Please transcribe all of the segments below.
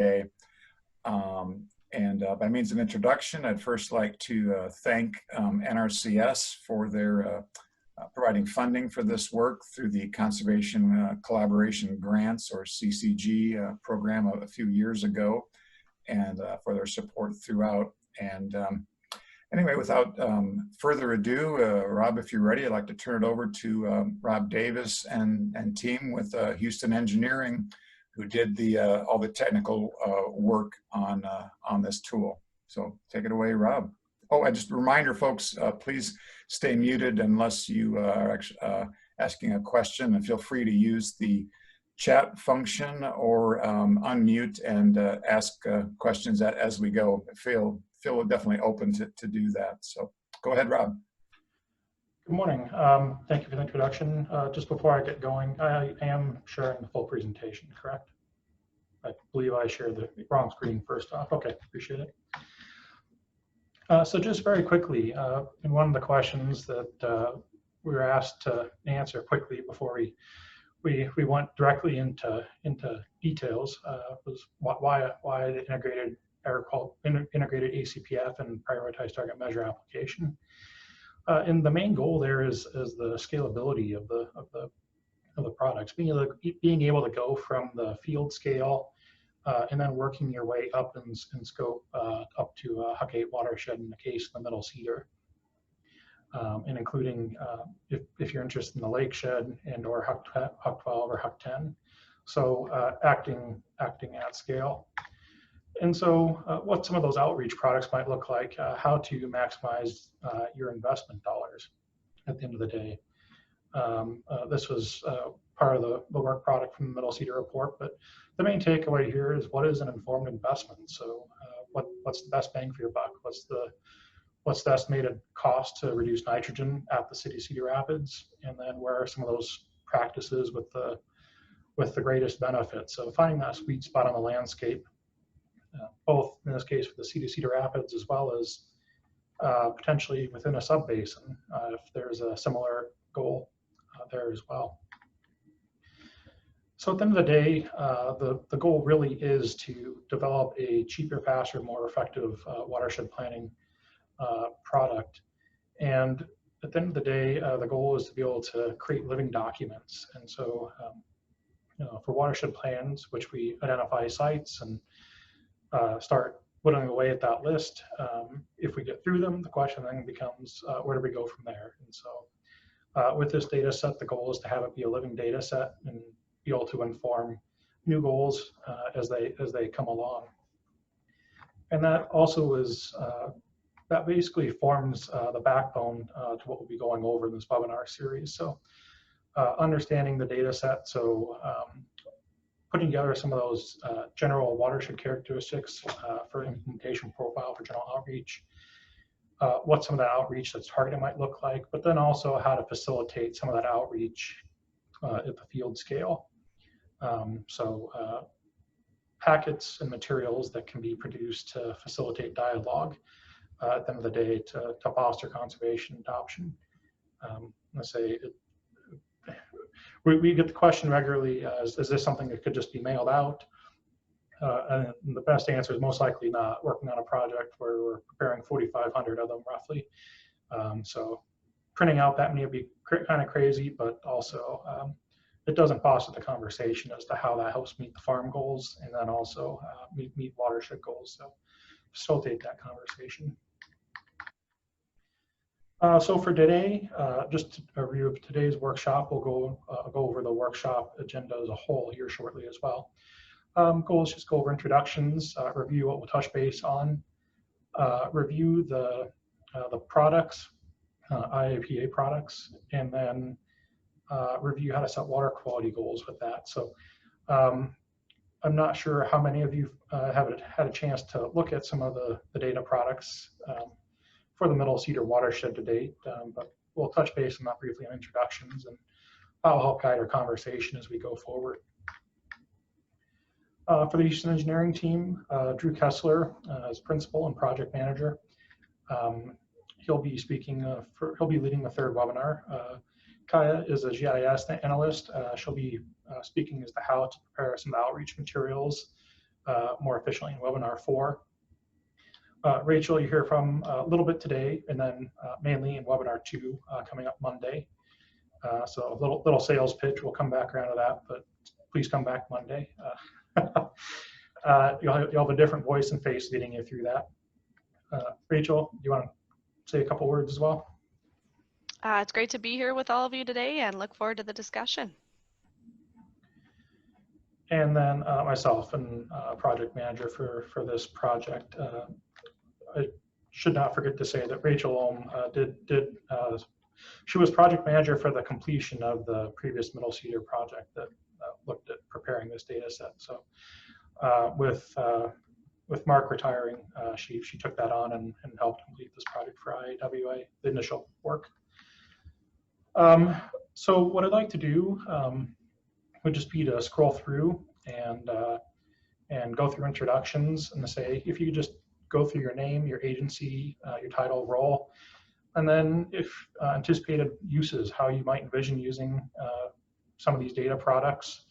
today. By means of introduction, I'd first like to thank NRCS for their providing funding for this work through the Conservation Collaboration Grants, or CCG, program a few years ago, and for their support throughout. And anyway, without further ado, Rob, if you're ready, I'd like to turn it over to Rob Davis and team with Houston Engineering, who did all the technical work on this tool. So take it away, Rob. Oh, and just a reminder, folks, please stay muted unless you are actually asking a question, and feel free to use the chat function or unmute and ask questions as we go. Feel definitely open to do that. So go ahead, Rob. Good morning. Thank you for the introduction. Just before I get going, I am sharing the full presentation, correct? I believe I shared the wrong screen first off. Okay, appreciate it. So just very quickly, in one of the questions that we were asked to answer quickly before we went directly into details was why the integrated ACPF and prioritized target measure application. And the main goal there is the scalability of the products, being able to go from the field scale and then working your way up in scope up to Huck 8 watershed in the case of the Middle Cedar, and including if you're interested in the lake shed and or Huck 12 or Huck 10. So acting at scale. And so what some of those outreach products might look like, how to maximize your investment dollars at the end of the day. This was part of the work product from the Middle Cedar report, but the main takeaway here is what is an informed investment? So what's the best bang for your buck? What's the estimated cost to reduce nitrogen at the city of Cedar Rapids? And then where are some of those practices with the greatest benefit? So finding that sweet spot on the landscape, both in this case for the city of Cedar Rapids, as well as potentially within a sub-basin, if there's a similar goal there as well. So at the end of the day, the goal really is to develop a cheaper, faster, more effective watershed planning product. And at the end of the day, the goal is to be able to create living documents. And so for watershed plans, which we identify sites and start whittling away at that list, if we get through them, the question then becomes, where do we go from there? And so with this data set, the goal is to have it be a living data set and be able to inform new goals as they come along. And that also is, that basically forms the backbone to what we'll be going over in this webinar series. So understanding the data set, so putting together some of those general watershed characteristics for implementation profile for general outreach, what some of that outreach that's targeted might look like, but then also how to facilitate some of that outreach at the field scale. So packets and materials that can be produced to facilitate dialogue at the end of the day to foster conservation adoption. Let's say we get the question regularly, is this something that could just be mailed out? And the best answer is most likely not. Working on a project where we're preparing 4,500 of them roughly. So printing out that may be kind of crazy, but also it doesn't foster the conversation as to how that helps meet the farm goals and then also meet watershed goals. So facilitate that conversation. So for today, just a review of today's workshop, we'll go over the workshop agenda as a whole here shortly as well. Goals, just go over introductions, review what we'll touch base on, review the products, IAPA products, and then review how to set water quality goals with that. So I'm not sure how many of you have had a chance to look at some of the data products for the Middle Cedar watershed to date, but we'll touch base on that briefly in introductions, and I'll help guide our conversation as we go forward. For the Houston Engineering team, Drew Kessler is principal and project manager. He'll be speaking, he'll be leading the third webinar. Kaya is a GIS analyst. She'll be speaking as to how to prepare some outreach materials more efficiently in webinar 4. Rachel, you hear from a little bit today, and then mainly in webinar 2 coming up Monday. So a little sales pitch. We'll come back around to that, but please come back Monday. You'll have a different voice and face leading you through that. Rachel, do you want to say a couple words as well? It's great to be here with all of you today and look forward to the discussion. And then myself and project manager for this project. I should not forget to say that Rachel she was project manager for the completion of the previous Middle Cedar project that looked at preparing this data set. So with Mark retiring, she took that on and helped complete this project for IAWA, the initial work. So what I'd like to do would just be to scroll through and go through introductions and say, if you could just go through your name, your agency, your title, role, and then if anticipated uses, how you might envision using some of these data products,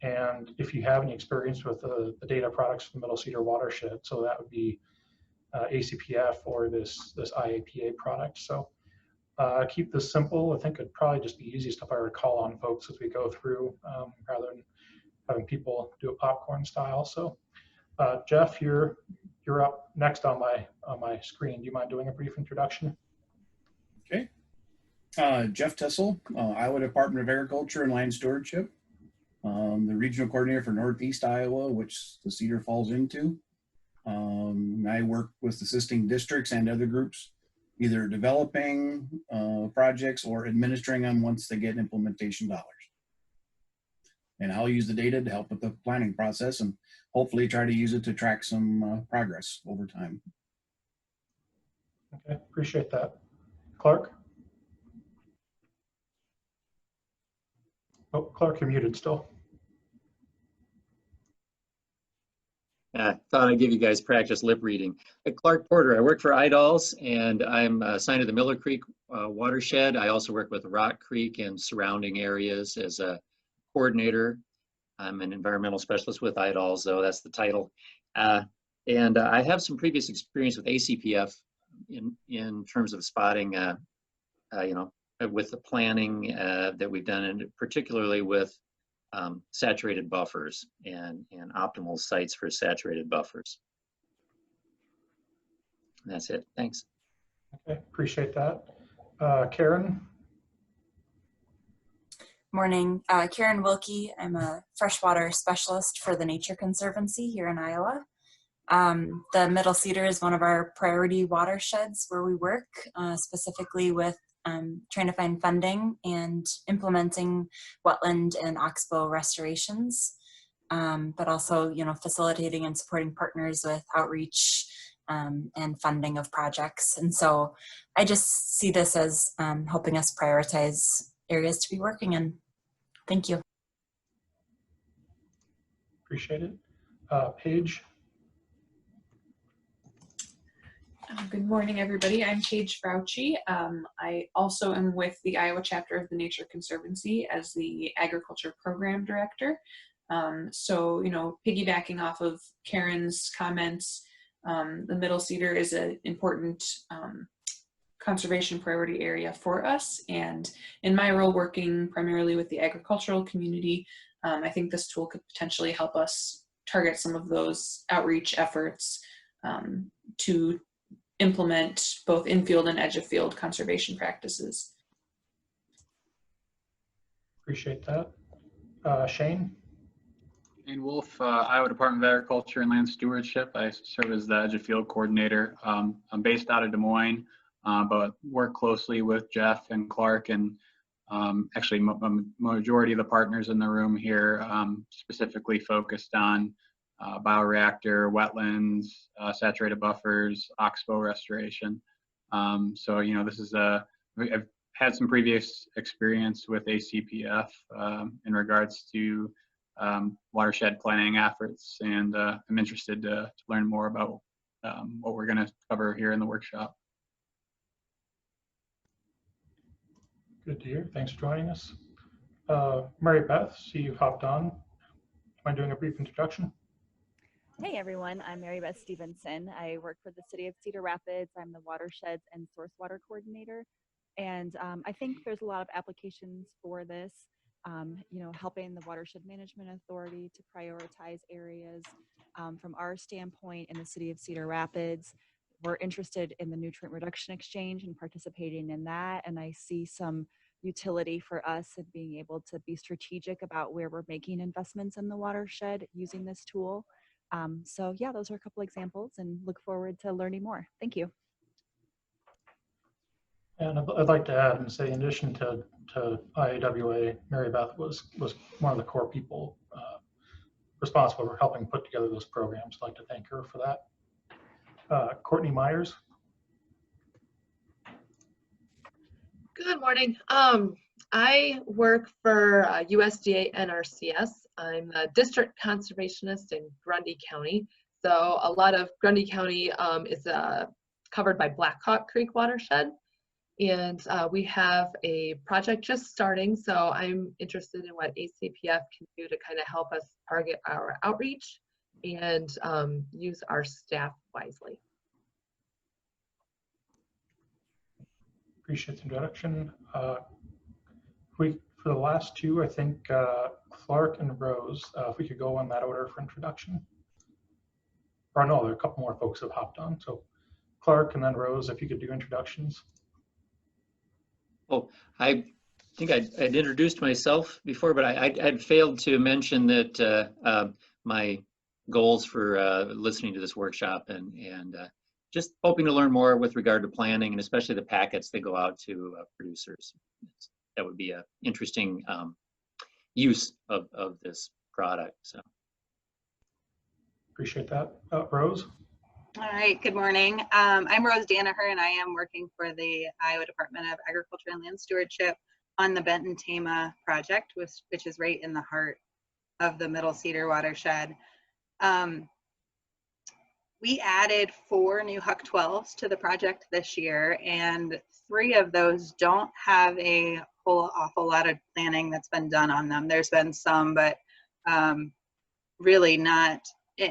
and if you have any experience with the data products from the Middle Cedar watershed. So that would be ACPF or this IAPA product. So keep this simple. I think it'd probably just be easiest if I were to call on folks as we go through rather than having people do it popcorn style. So Jeff, you're up next on my screen. Do you mind doing a brief introduction? Okay. Jeff Tessel, Iowa Department of Agriculture and Land Stewardship. The regional coordinator for Northeast Iowa, which the Cedar falls into. I work with assisting districts and other groups, either developing projects or administering them once they get implementation dollars. And I'll use the data to help with the planning process and hopefully try to use it to track some progress over time. Okay, appreciate that. Clark? Oh, Clark, you're muted still. I thought I'd give you guys practice lip reading. Clark Porter, I work for IDALS and I'm assigned to the Miller Creek watershed. I also work with Rock Creek and surrounding areas as a coordinator. I'm an environmental specialist with IDALS, though that's the title. And I have some previous experience with ACPF in terms of spotting, with the planning that we've done, and particularly with saturated buffers and optimal sites for saturated buffers. And that's it. Thanks. Okay, appreciate that. Karen? Morning, Karen Wilkie. I'm a freshwater specialist for the Nature Conservancy here in Iowa. The Middle Cedar is one of our priority watersheds where we work, specifically with trying to find funding and implementing wetland and oxbow restorations, but also, facilitating and supporting partners with outreach and funding of projects. And so I just see this as helping us prioritize areas to be working in. Thank you. Appreciate it. Paige? Good morning, everybody. I'm Paige Fauci. I also am with the Iowa chapter of the Nature Conservancy as the Agriculture Program Director. So, piggybacking off of Karen's comments, the Middle Cedar is an important conservation priority area for us. And in my role working primarily with the agricultural community, I think this tool could potentially help us target some of those outreach efforts to implement both in-field and edge-of-field conservation practices. Appreciate that. Shane? Shane Wolf, Iowa Department of Agriculture and Land Stewardship. I serve as the edge-of-field coordinator. I'm based out of Des Moines, but work closely with Jeff and Clark, and actually majority of the partners in the room here specifically focused on bioreactor, wetlands, saturated buffers, oxbow restoration. So, this is I've had some previous experience with ACPF in regards to watershed planning efforts, and I'm interested to learn more about what we're going to cover here in the workshop. Good to hear. Thanks for joining us. Mary Beth, see you hopped on. Mind doing a brief introduction? Hey everyone, I'm Mary Beth Stevenson. I work for the City of Cedar Rapids. I'm the Watersheds and Source Water Coordinator. And I think there's a lot of applications for this, helping the Watershed Management Authority to prioritize areas. From our standpoint in the City of Cedar Rapids, we're interested in the nutrient reduction exchange and participating in that. And I see some utility for us in being able to be strategic about where we're making investments in the watershed using this tool. So yeah, those are a couple examples and look forward to learning more. Thank you. And I'd like to add and say, in addition to IAWA, Mary Beth was one of the core people responsible for helping put together those programs. I'd like to thank her for that. Courtney Myers. Good morning. I work for USDA NRCS. I'm a district conservationist in Grundy County. So a lot of Grundy County is covered by Blackhawk Creek watershed. And we have a project just starting. So I'm interested in what ACPF can do to kind of help us target our outreach and use our staff wisely. Appreciate the introduction. For the last two, I think Clark and Rose, if we could go on that order for introduction. Or no, there are a couple more folks who have hopped on. So Clark and then Rose, if you could do introductions. Oh, I think I'd introduced myself before, but I'd failed to mention that my goals for listening to this workshop and just hoping to learn more with regard to planning and especially the packets that go out to producers. That would be an interesting use of this product. So appreciate that. Rose. All right, good morning. I'm Rose Danaher, and I am working for the Iowa Department of Agriculture and Land Stewardship on the Benton-Tama project, which is right in the heart of the Middle Cedar watershed. We added 4 new Huck 12s to the project this year, and 3 of those don't have a awful lot of planning that's been done on them. There's been some, but really not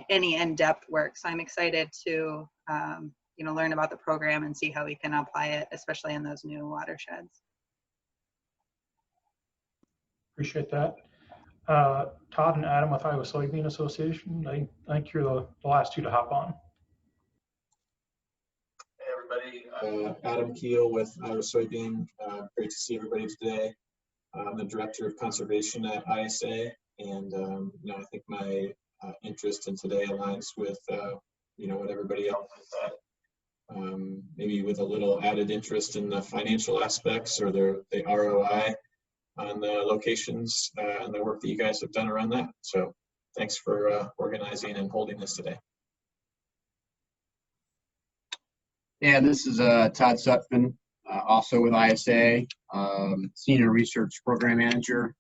any in-depth work. So I'm excited to learn about the program and see how we can apply it, especially in those new watersheds. Appreciate that. Todd and Adam with Iowa Soybean Association. I think you're the last 2 to hop on. Hey everybody, Adam Keel with Iowa Soybean. Great to see everybody today. I'm the Director of Conservation at ISA, and I think my interest in today aligns with what everybody else has said. Maybe with a little added interest in the financial aspects or the ROI on the locations and the work that you guys have done around that. So thanks for organizing and holding this today. Yeah, this is Todd Sutphin, also with ISA, Senior Research Program Manager.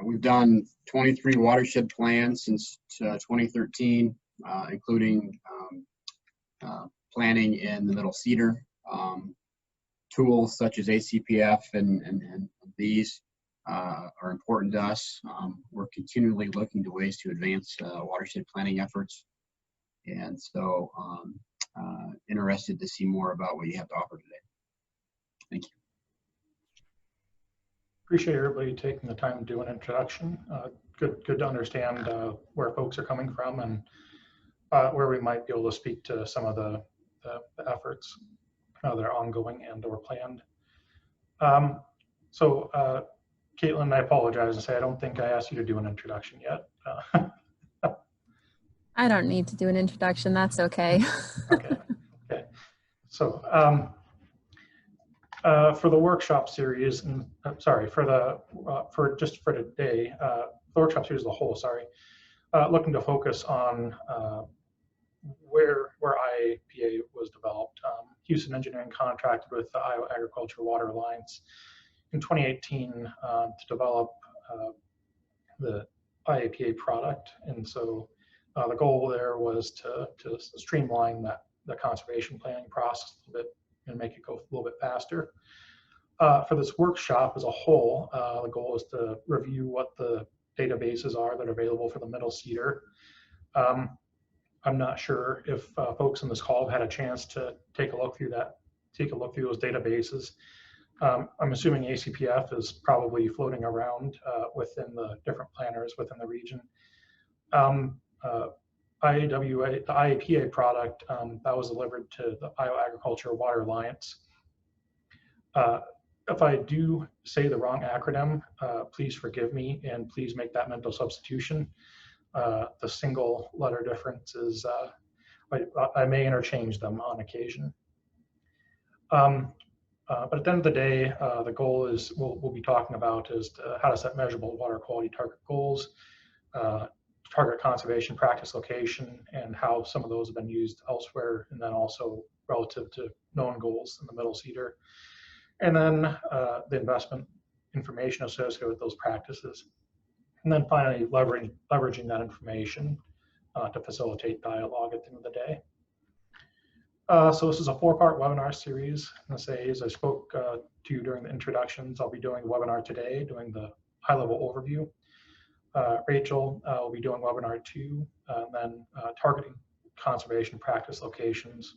We've done 23 watershed plans since 2013, including planning in the Middle Cedar. Tools such as ACPF and these are important to us. We're continually looking to ways to advance watershed planning efforts. And so interested to see more about what you have to offer today. Thank you. Appreciate everybody taking the time to do an introduction. Good to understand where folks are coming from and where we might be able to speak to some of the efforts that are ongoing and or planned. So Caitlin, I apologize and say I don't think I asked you to do an introduction yet. I don't need to do an introduction. That's okay. Okay. So for the workshop series, and sorry for today, the workshop series as a whole. Sorry, looking to focus on where IAPA was developed. Houston Engineering contracted with the Iowa Agriculture Water Alliance in 2018 to develop the IAPA product, and so the goal there was to streamline the conservation planning process a little bit and make it go a little bit faster. For this workshop as a whole, the goal is to review what the databases are that are available for the Middle Cedar. I'm not sure if folks in this call have had a chance to take a look through those databases. I'm assuming ACPF is probably floating around within the different planners within the region. IAWA, the IAPA product that was delivered to the Iowa Agriculture Water Alliance. If I do say the wrong acronym, please forgive me and please make that mental substitution. The single letter difference is, I may interchange them on occasion. But at the end of the day, the goal is, we'll be talking about is how to set measurable water quality target goals, target conservation practice location, and how some of those have been used elsewhere, and then also relative to known goals in the Middle Cedar. And then the investment information associated with those practices. And then finally, leveraging that information to facilitate dialogue at the end of the day. So this is a 4-part webinar series. As I spoke to you during the introductions, I'll be doing the webinar today, doing the high-level overview. Rachel will be doing webinar 2, and then targeting conservation practice locations.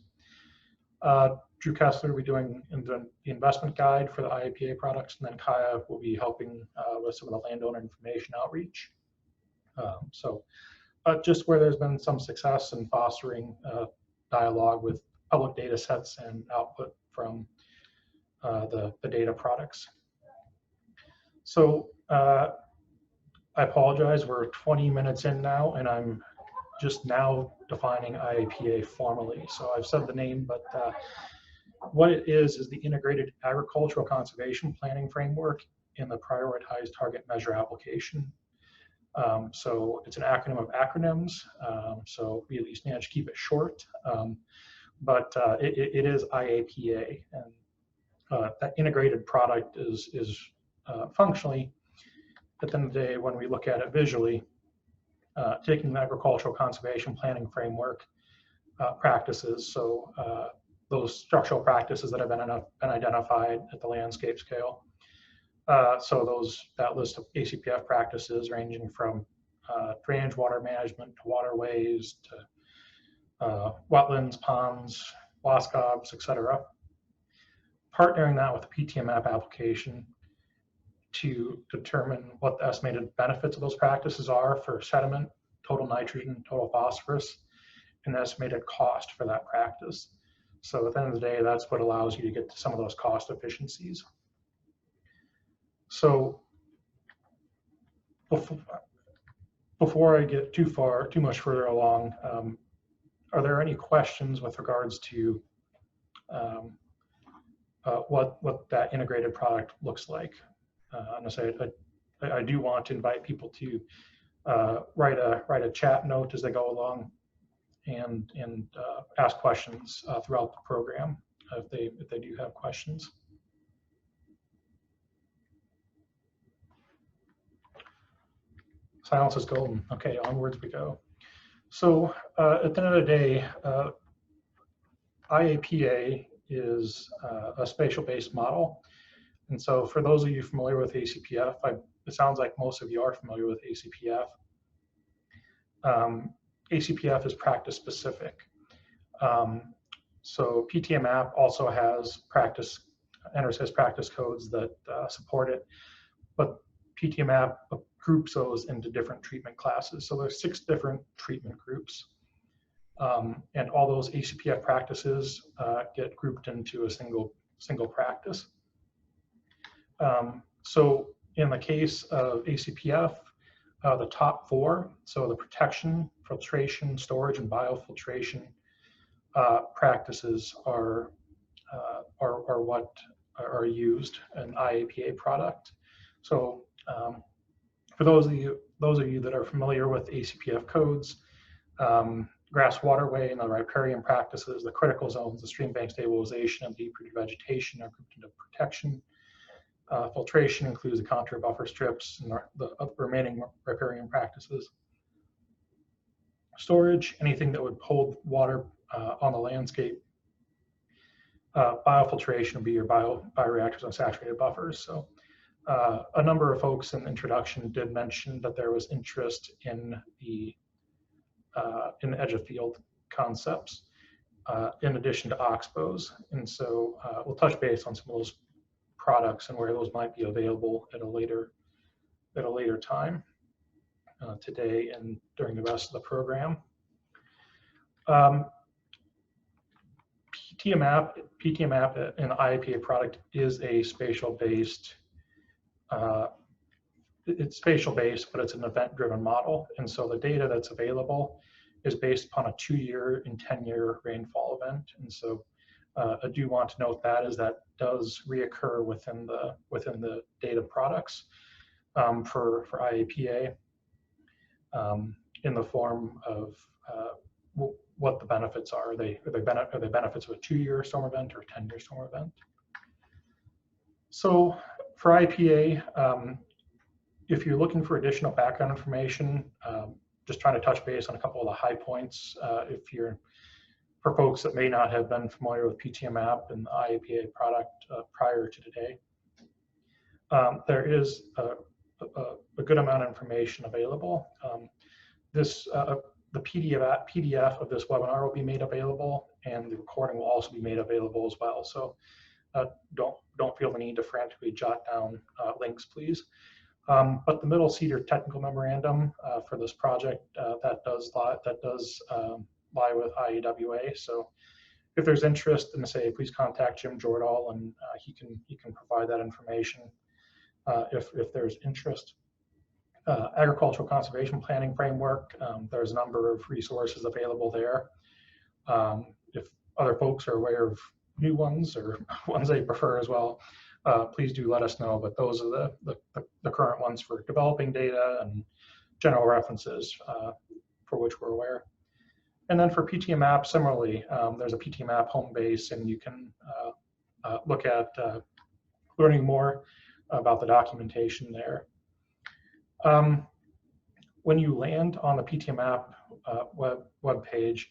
Drew Kessler will be doing the investment guide for the IAPA products, and then Kaya will be helping with some of the landowner information outreach. Just where there's been some success in fostering dialogue with public data sets and output from the data products. So I apologize, we're 20 minutes in now, and I'm just now defining IAPA formally. So I've said the name, but what it is the Integrated Agricultural Conservation Planning Framework in the Prioritized Target Measure Application. So it's an acronym of acronyms, so we at least managed to keep it short, but it is IAPA, and that integrated product is functionally, at the end of the day, when we look at it visually, taking the agricultural conservation planning framework practices, so those structural practices that have been identified at the landscape scale. So that list of ACPF practices ranging from drainage water management to waterways to wetlands, ponds, wascobs, etc. Partnering that with the PTMAP application to determine what the estimated benefits of those practices are for sediment, total nitrogen, total phosphorus, and the estimated cost for that practice. So at the end of the day, that's what allows you to get to some of those cost efficiencies. So before I get too much further along, are there any questions with regards to what that integrated product looks like? I'm gonna say I do want to invite people to write a chat note as they go along and ask questions throughout the program if they do have questions. Silence is golden. Okay, onwards we go. So at the end of the day, IAPA is a spatial-based model. And so for those of you familiar with ACPF, it sounds like most of you are familiar with ACPF. ACPF is practice specific. So PTMAP also has NRCS practice codes that support it, but PTMAP groups those into different treatment classes. So there's 6 different treatment groups. And all those ACPF practices get grouped into a single practice. So in the case of ACPF, the top 4, so the protection, filtration, storage, and biofiltration practices are what are used in IAPA product. So for those of you that are familiar with ACPF codes, grass waterway and the riparian practices, the critical zones, the stream bank stabilization, and deep rooted vegetation are grouped into protection. Filtration includes the contour buffer strips and the remaining riparian practices. Storage, anything that would hold water on the landscape. Biofiltration would be your bioreactors and saturated buffers. So A number of folks in the introduction did mention that there was interest in the edge of field concepts, in addition to oxbows. And so we'll touch base on some of those products and where those might be available at a later time today and during the rest of the program. PTMAP in the IAPA product is a spatial-based, it's spatial-based, but it's an event-driven model. And so the data that's available is based upon a 2-year and 10-year rainfall event. And so I do want to note that as that does reoccur within the data products for IAPA in the form of what the benefits are. Are they benefits of a 2-year storm event or a 10-year storm event? So for IAPA, if you're looking for additional background information, just trying to touch base on a couple of the high points. For folks that may not have been familiar with PTMAP and the IAPA product prior to today, there is a good amount of information available. The PDF of this webinar will be made available, and the recording will also be made available as well. So don't feel the need to frantically jot down links, please. But the Middle Cedar Technical Memorandum for this project that does lie with IAWA. So if there's interest, then say please contact Jim Jordahl, and he can provide that information if there's interest. Agricultural Conservation Planning Framework, there's a number of resources available there. If other folks are aware of new ones or ones they prefer as well, please do let us know, but those are the current ones for developing data and general references for which we're aware. And then for PTMAP, similarly, there's a PTMAP home base, and you can look at learning more about the documentation there. When you land on the PTMAP web page,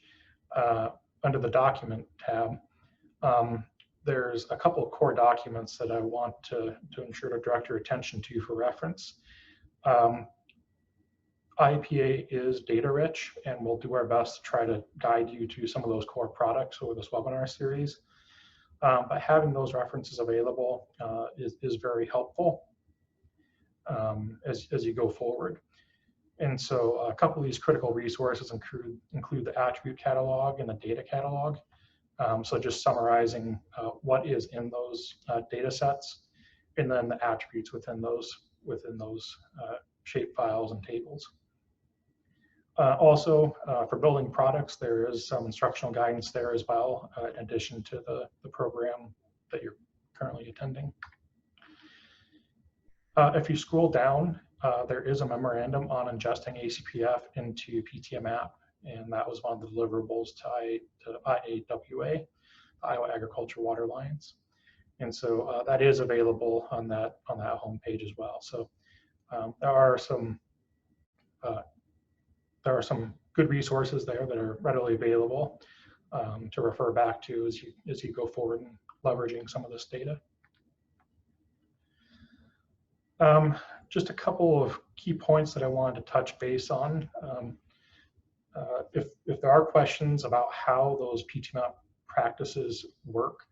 under the document tab, there's a couple of core documents that I want to ensure to direct your attention to for reference. IAPA is data rich, and we'll do our best to try to guide you to some of those core products over this webinar series. But having those references available is very helpful as you go forward. And so a couple of these critical resources include the attribute catalog and the data catalog. So just summarizing what is in those data sets, and then the attributes within those shape files and tables. Also, for building products, there is some instructional guidance there as well, in addition to the program that you're currently attending. If you scroll down, there is a memorandum on ingesting ACPF into PTMAP, and that was one of the deliverables to IAWA, Iowa Agriculture Water Alliance. And so that is available on that homepage as well. So there are some good resources there that are readily available to refer back to as you go forward in leveraging some of this data. Just a couple of key points that I wanted to touch base on. If there are questions about how those PTMAP practices work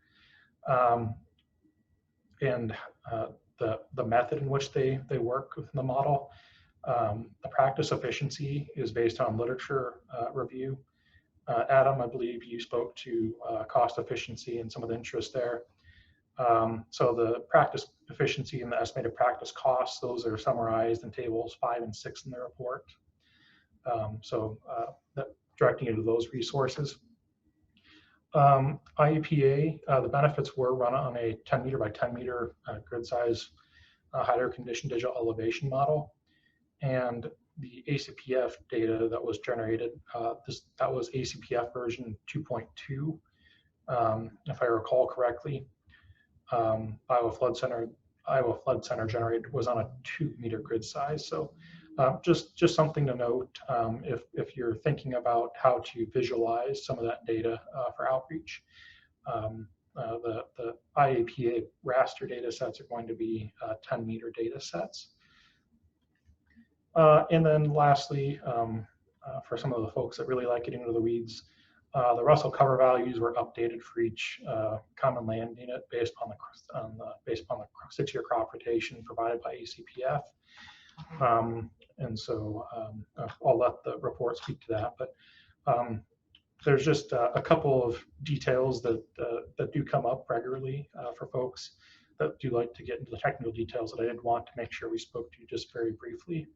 and the method in which they work within the model, the practice efficiency is based on literature review. Adam, I believe you spoke to cost efficiency and some of the interest there. So the practice efficiency and the estimated practice costs, those are summarized in tables 5 and 6 in the report. Directing you to those resources. IAPA, the benefits were run on a 10 meter by 10 meter grid size hydro condition digital elevation model. And the ACPF data that was generated, that was ACPF version 2.2, if I recall correctly. Iowa Flood Center generated was on a 2 meter grid size. So just something to note if you're thinking about how to visualize some of that data for outreach. the IAPA raster data sets are going to be 10-meter data sets. And then lastly, for some of the folks that really like getting into the weeds, the Russell cover values were updated for each common land unit based on the 6-year crop rotation provided by ACPF. And so I'll let the report speak to that, but there's just a couple of details that do come up regularly for folks that do like to get into the technical details that I did want to make sure we spoke to just very briefly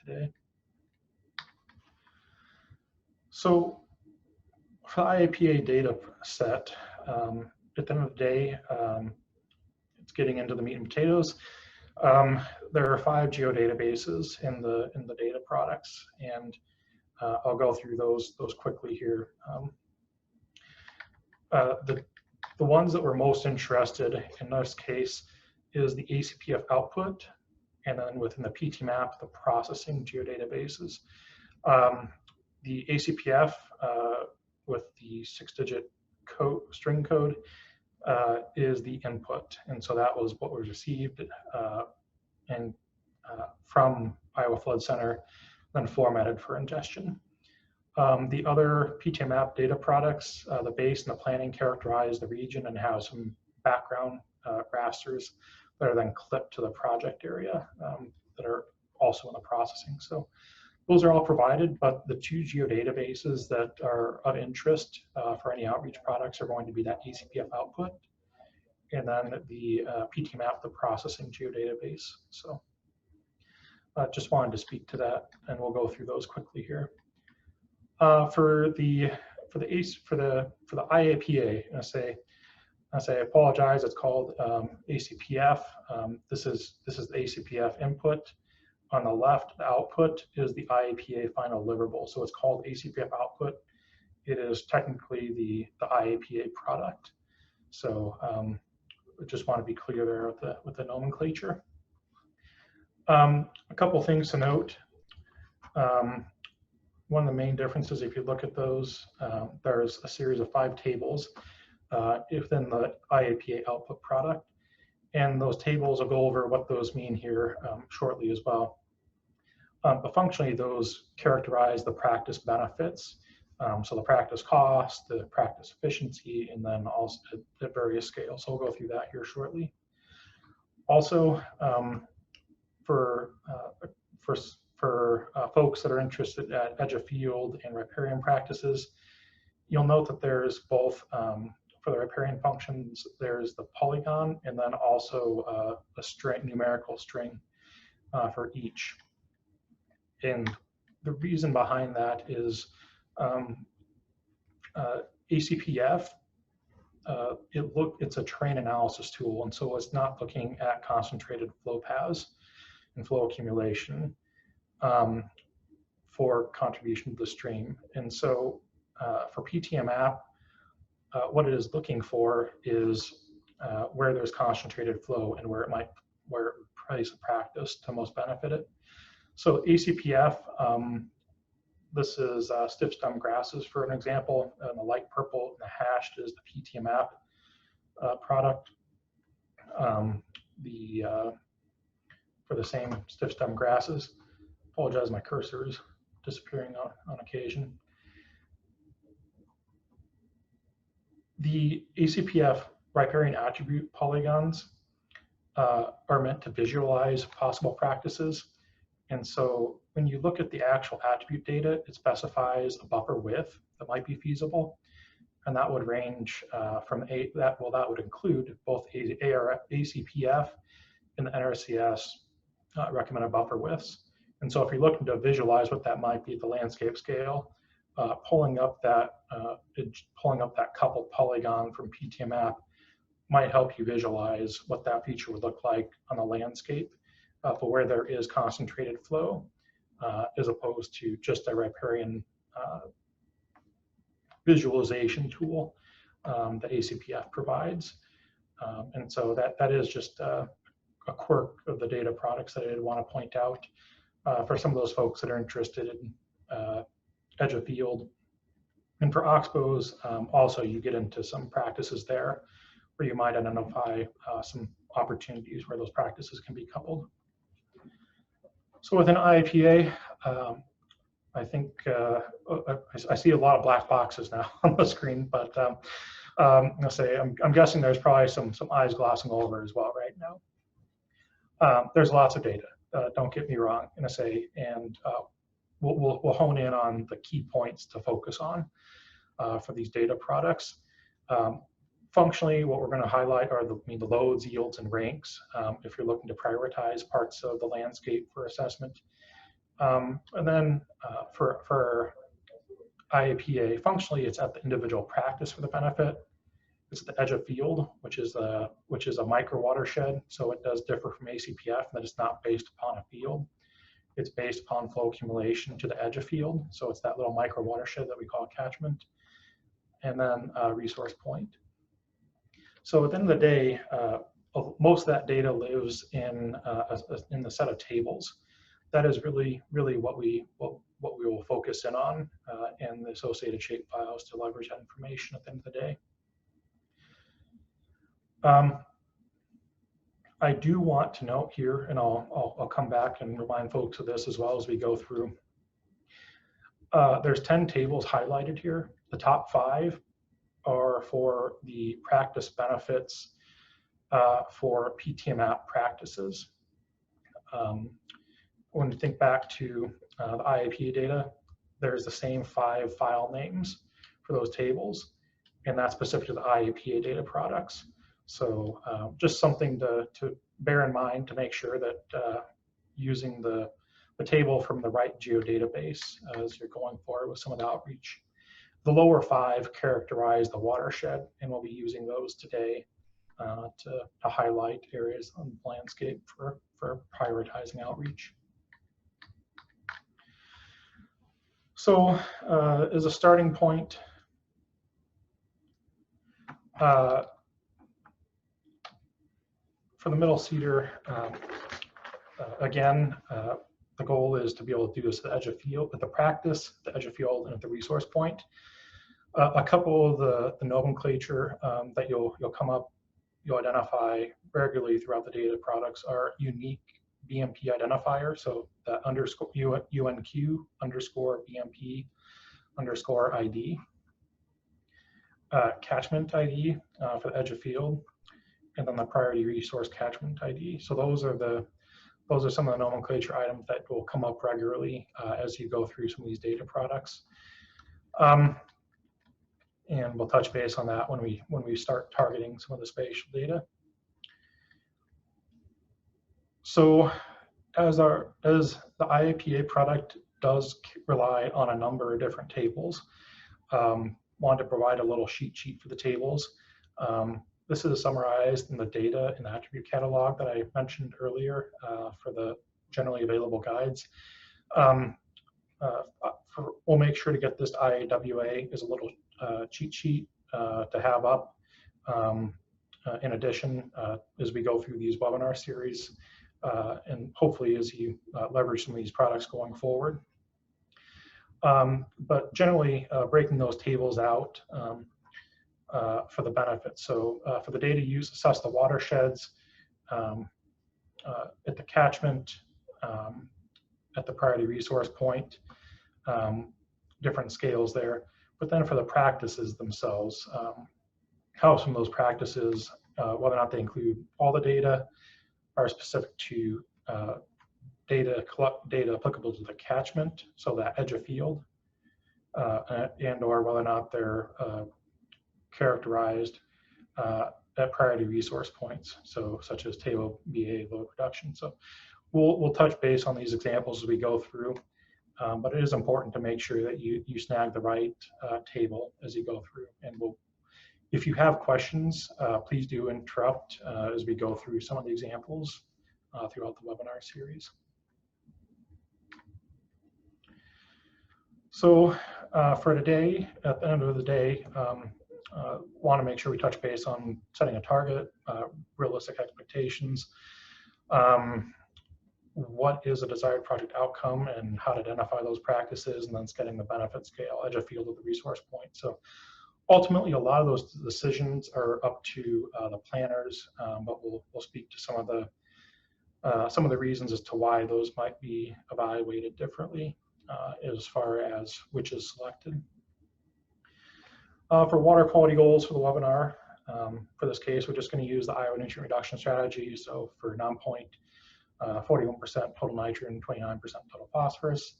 today. So for the IAPA data set, at the end of the day, it's getting into the meat and potatoes. There are 5 geodatabases in the data products, and I'll go through those quickly here. The ones that we're most interested in this case is the ACPF output, and then within the PTMAP, the processing geodatabases. The ACPF with the 6-digit string code is the input, and so that was what was received from Iowa Flood Center, then formatted for ingestion. The other PTMAP data products, the base and the planning characterize the region and have some background rasters that are then clipped to the project area that are also in the processing. So those are all provided, but the 2 geodatabases that are of interest for any outreach products are going to be that ACPF output and then the PTMAP, the processing geodatabase. So just wanted to speak to that, and we'll go through those quickly here. For the IAPA, I apologize. It's called ACPF. This is the ACPF input. On the left, the output is the IAPA final deliverable. So it's called ACPF output. It is technically the IAPA product. So I just want to be clear there with the nomenclature. A couple things to note. One of the main differences, if you look at those, there's a series of 5 tables within the IAPA output product. And those tables will go over what those mean here shortly as well. But functionally, those characterize the practice benefits. So the practice cost, the practice efficiency, and then also at various scales. So we'll go through that here shortly. Also, for folks that are interested at edge of field and riparian practices, you'll note that there's both, for the riparian functions, there's the polygon and then also a string, numerical string for each. And the reason behind that is ACPF, it's a terrain analysis tool, and so it's not looking at concentrated flow paths and flow accumulation for contribution to the stream. And so for PTMAP, what it is looking for is where there's concentrated flow and where it plays a practice to most benefit it. So ACPF, this is stiff stem grasses for an example, and the light purple and the hashed is the PTMAP product. For the same stiff stem grasses, apologize, my cursor is disappearing on occasion. The ACPF riparian attribute polygons are meant to visualize possible practices. And so when you look at the actual attribute data, it specifies a buffer width that might be feasible. And that would range from that would include both ACPF and the NRCS recommended buffer widths. And so if you're looking to visualize what that might be at the landscape scale, pulling up that coupled polygon from PTMAP might help you visualize what that feature would look like on the landscape for where there is concentrated flow, as opposed to just a riparian visualization tool that ACPF provides. And so that is just a quirk of the data products that I did want to point out for some of those folks that are interested in edge of field. And for oxbows, also you get into some practices there where you might identify some opportunities where those practices can be coupled. So within IAPA, I think I see a lot of black boxes now on the screen, but I'll say I'm guessing there's probably some eyes glossing over as well right now. There's lots of data. Don't get me wrong, and we'll hone in on the key points to focus on for these data products. Functionally, what we're going to highlight are the loads, yields, and ranks if you're looking to prioritize parts of the landscape for assessment. And then for IAPA, functionally, it's at the individual practice for the benefit. It's the edge of field, which is a micro watershed, so it does differ from ACPF, that it's not based upon a field. It's based upon flow accumulation to the edge of field, so it's that little micro watershed that we call catchment, and then resource point. So at the end of the day, most of that data lives in the set of tables. That is really what we will focus in on, and the associated shapefiles to leverage that information at the end of the day. I do want to note here, and I'll come back and remind folks of this as well as we go through. There's 10 tables highlighted here. The top 5 are for the practice benefits for PTMAP practices. When you think back to the IAPA data, there's the same 5 file names for those tables, and that's specific to the IAPA data products. So just something to bear in mind to make sure that using the table from the right geodatabase as you're going forward with some of the outreach. The lower 5 characterize the watershed, and we'll be using those today to highlight areas on the landscape for prioritizing outreach. So as a starting point, for the Middle Cedar, again, the goal is to be able to do this at the edge of field, at the practice, the edge of field, and at the resource point. A couple of the nomenclature that you'll identify regularly throughout the data products are unique BMP identifier, so that underscore UNQ underscore BMP underscore ID. Catchment ID for the edge of field, and then the priority resource catchment ID. So those are some of the nomenclature items that will come up regularly as you go through some of these data products. And we'll touch base on that when we start targeting some of the spatial data. So as the IAPA product does rely on a number of different tables, wanted to provide a little cheat sheet for the tables. This is summarized in the data in the attribute catalog that I mentioned earlier for the generally available guides. We'll make sure to get this IAWA as a little cheat sheet to have up in addition as we go through these webinar series and hopefully as you leverage some of these products going forward. But generally breaking those tables out for the benefits. So for the data use, assess the watersheds at the catchment, at the priority resource point, different scales there. But then for the practices themselves, how some of those practices, whether or not they include all the data, are specific to data applicable to the catchment, so that edge of field, and or whether or not they're characterized at priority resource points, so such as table BA load reduction. So we'll touch base on these examples as we go through, but it is important to make sure that you snag the right table as you go through. And if you have questions, please do interrupt as we go through some of the examples throughout the webinar series. So for today, at the end of the day, want to make sure we touch base on setting a target, realistic expectations, what is a desired project outcome, and how to identify those practices, and then getting the benefit scale, edge of field of the resource point. So ultimately, a lot of those decisions are up to the planners, but we'll speak to some of the reasons as to why those might be evaluated differently as far as which is selected. For water quality goals for the webinar, for this case, we're just going to use the Iowa nutrient reduction strategy. So for non-point, 41% total nitrogen, 29% total phosphorus.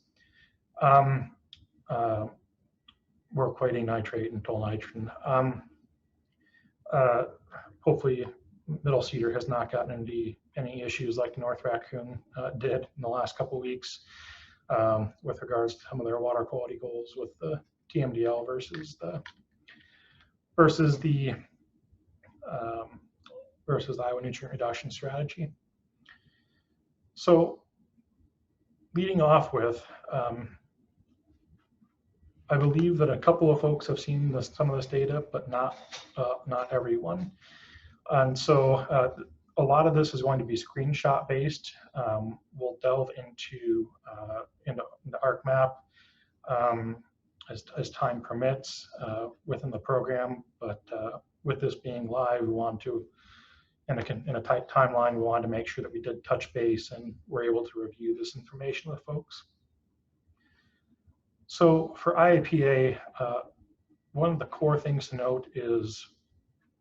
We're equating nitrate and total nitrogen. Hopefully, Middle Cedar has not gotten into any issues like North Raccoon did in the last couple of weeks with regards to some of their water quality goals with the TMDL versus the Iowa nutrient reduction strategy. So, leading off with, I believe that a couple of folks have seen some of this data, but not everyone. And so a lot of this is going to be screenshot based. We'll delve into ArcMap as time permits within the program. But with this being live, we want to, in a tight timeline, we wanted to make sure that we did touch base and we're able to review this information with folks. So for IAPA, one of the core things to note is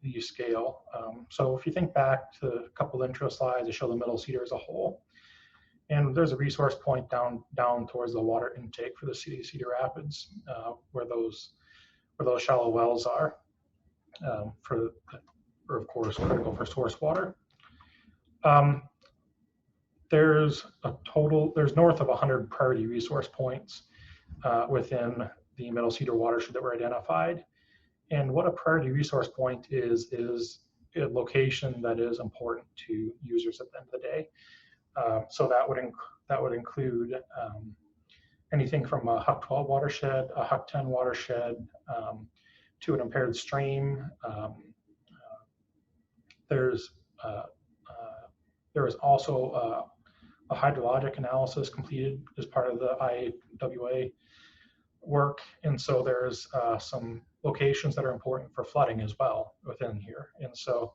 the scale. So if you think back to a couple of intro slides that show the Middle Cedar as a whole, and there's a resource point down towards the water intake for the city of Cedar Rapids, where those shallow wells are, for of course critical for source water. There's north of 100 priority resource points within the Middle Cedar watershed that were identified. And what a priority resource point is a location that is important to users at the end of the day. So that would include anything from a Huck 12 watershed, a Huck 10 watershed, to an impaired stream. There is also a hydrologic analysis completed as part of the IAWA work, and so there's some locations that are important for flooding as well within here. And so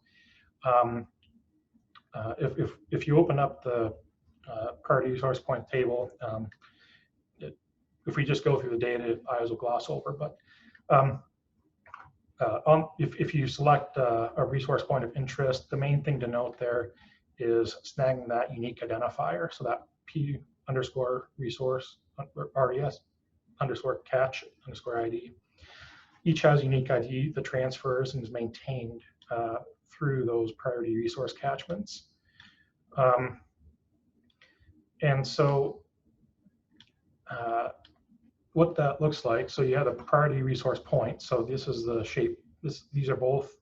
if you open up the priority resource point table, if we just go through the data, eyes will gloss over, but if you select a resource point of interest, the main thing to note there is snagging that unique identifier. So that P underscore resource RES underscore catch underscore ID. Each has unique ID that transfers and is maintained through those priority resource catchments. And so what that looks like, so you have a priority resource point. So this is the shape, these are both,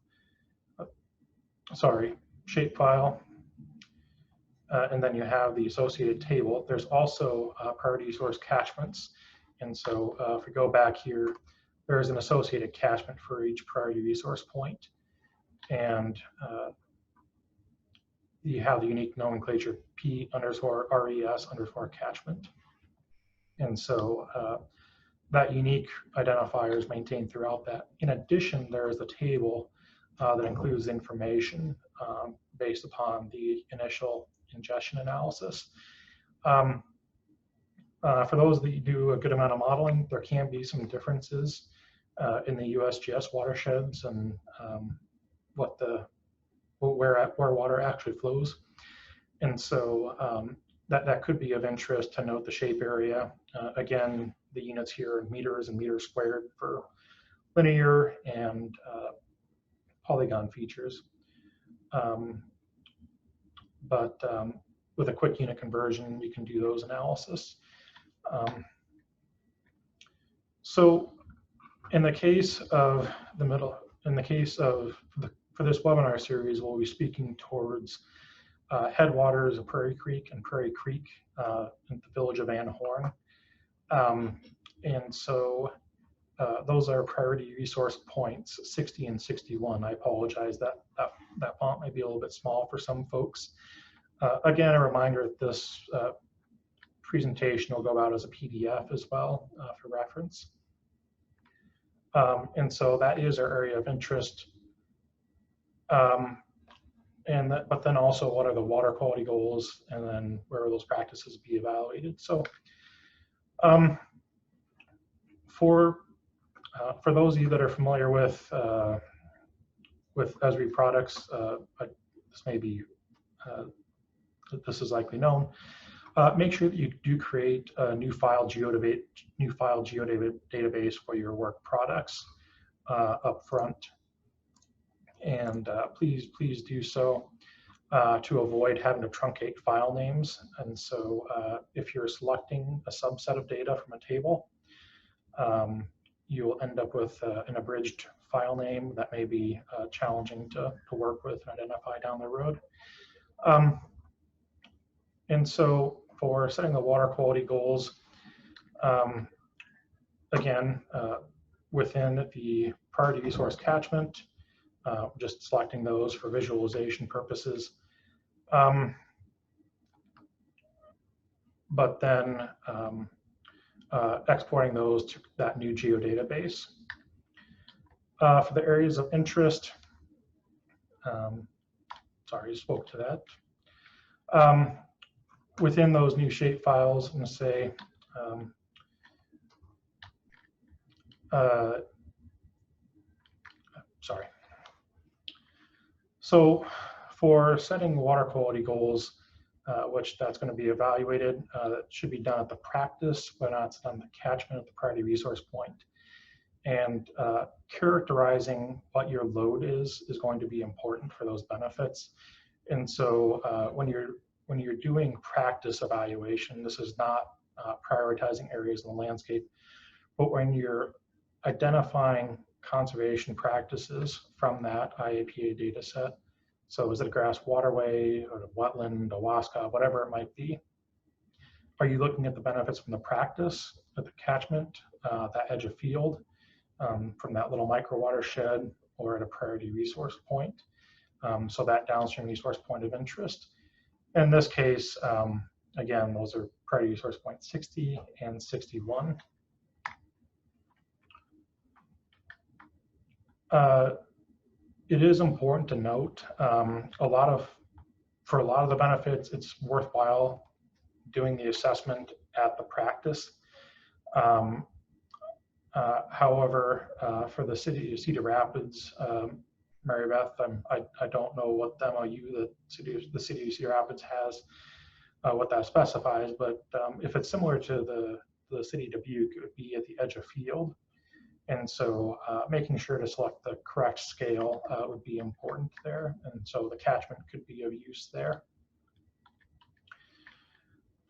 shape file. And then you have the associated table. There's also priority resource catchments. And so if we go back here, there's an associated catchment for each priority resource point. And you have the unique nomenclature P underscore RES underscore catchment. And so that unique identifier is maintained throughout that. In addition, there is a table that includes information based upon the initial ingestion analysis. For those that do a good amount of modeling, there can be some differences in the USGS watersheds and where water actually flows. And so that could be of interest to note the shape area. Again, the units here are meters and meters squared for linear and polygon features. But with a quick unit conversion, you can do those analysis. So in the case of for this webinar series, we'll be speaking towards headwaters of Prairie Creek and Prairie Creek in the village of Van Horn. And so those are priority resource points 60 and 61. I apologize that font might be a little bit small for some folks. Again, a reminder that this presentation will go out as a PDF as well for reference. And so that is our area of interest. But then also, what are the water quality goals, and then where will those practices be evaluated? So for those of you that are familiar with Esri products, this may be this is likely known. Make sure that you do create a new file geodata database for your work products up front, and please do so to avoid having to truncate file names. And so if you're selecting a subset of data from a table, you will end up with an abridged file name that may be challenging to work with and identify down the road. And so for setting the water quality goals, again, within the priority resource catchment, just selecting those for visualization purposes. But then exporting those to that new geodatabase. For the areas of interest, sorry, I spoke to that. Within those new shape files, I'm going to say, sorry. So for setting water quality goals, which that's going to be evaluated, that should be done at the practice, but not on the catchment at the priority resource point. And characterizing what your load is going to be important for those benefits. And so when you're doing practice evaluation, this is not prioritizing areas in the landscape, but when you're identifying conservation practices from that IAPA data set, so is it a grass waterway or a wetland, a wasca, whatever it might be, are you looking at the benefits from the practice, at the catchment, that edge of field, from that little micro watershed, or at a priority resource point? So that downstream resource point of interest. In this case, again, those are priority resource point 60 and 61. It is important to note, for a lot of the benefits, it's worthwhile doing the assessment at the practice. However, for the city of Cedar Rapids, Mary Beth, I don't know what the MOU that the city of Cedar Rapids has, what that specifies, but if it's similar to the city of Dubuque, it would be at the edge of field. And so making sure to select the correct scale would be important there. And so the catchment could be of use there.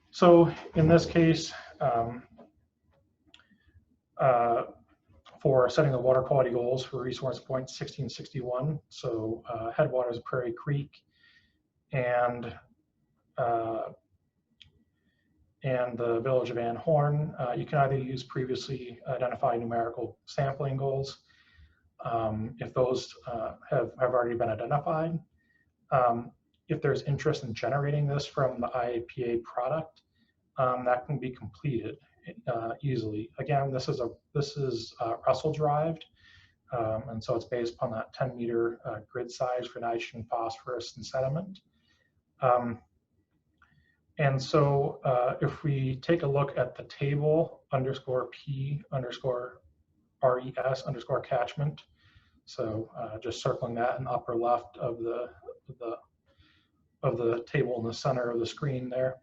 So in this case, for setting the water quality goals for resource points 60 and 61, so headwaters of Prairie Creek and the village of Van Horn, you can either use previously identified numerical sampling goals, if those have already been identified. If there's interest in generating this from the IAPA product, that can be completed easily. Again, this is Russell derived, and so it's based upon that 10-meter grid size for nitrogen, phosphorus, and sediment. And so if we take a look at the table _P_RES_catchment, so just circling that in the upper left of the table in the center of the screen there.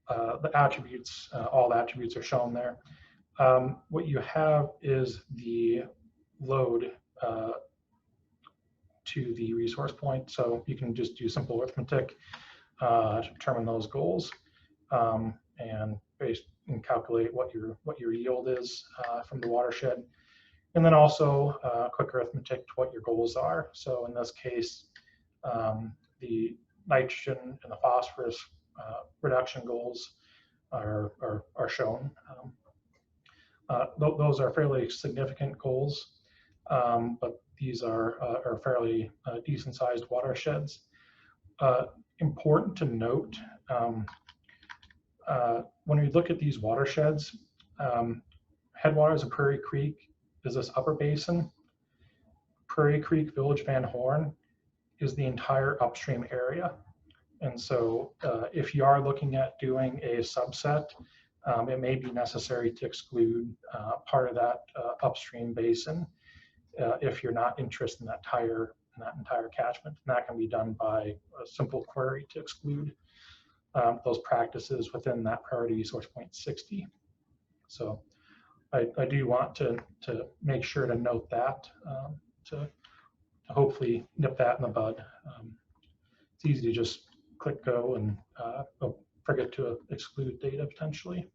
The attributes, all the attributes are shown there. What you have is the load to the resource point. So you can just do simple arithmetic to determine those goals and calculate what your yield is from the watershed. And then also quick arithmetic to what your goals are. So in this case, the nitrogen and the phosphorus reduction goals are shown. Those are fairly significant goals, but these are fairly decent sized watersheds. Important to note, when we look at these watersheds, headwaters of Prairie Creek is this upper basin. Prairie Creek, Village Van Horn is the entire upstream area. And so if you are looking at doing a subset, it may be necessary to exclude part of that upstream basin if you're not interested in that entire catchment. And that can be done by a simple query to exclude those practices within that priority resource point 60. So I do want to make sure to note that to hopefully nip that in the bud. It's easy to just click go and forget to exclude data potentially.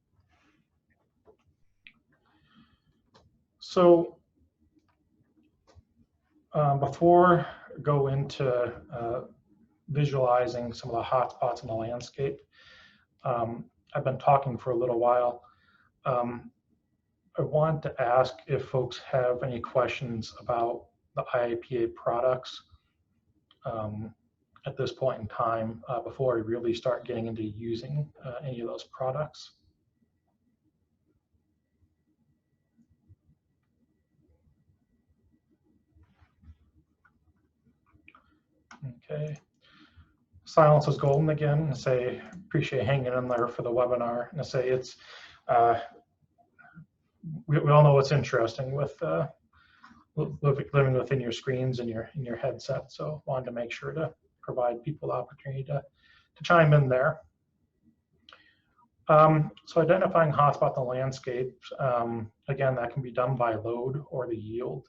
So before I go into visualizing some of the hotspots in the landscape, I've been talking for a little while. I want to ask if folks have any questions about the IAPA products at this point in time before we really start getting into using any of those products. Okay. Silence is golden again. I say appreciate hanging in there for the webinar. And I say it's we all know what's interesting with living within your screens and your headset. So wanted to make sure to provide people the opportunity to chime in there. So identifying hotspot in the landscape, again, that can be done by load or the yield.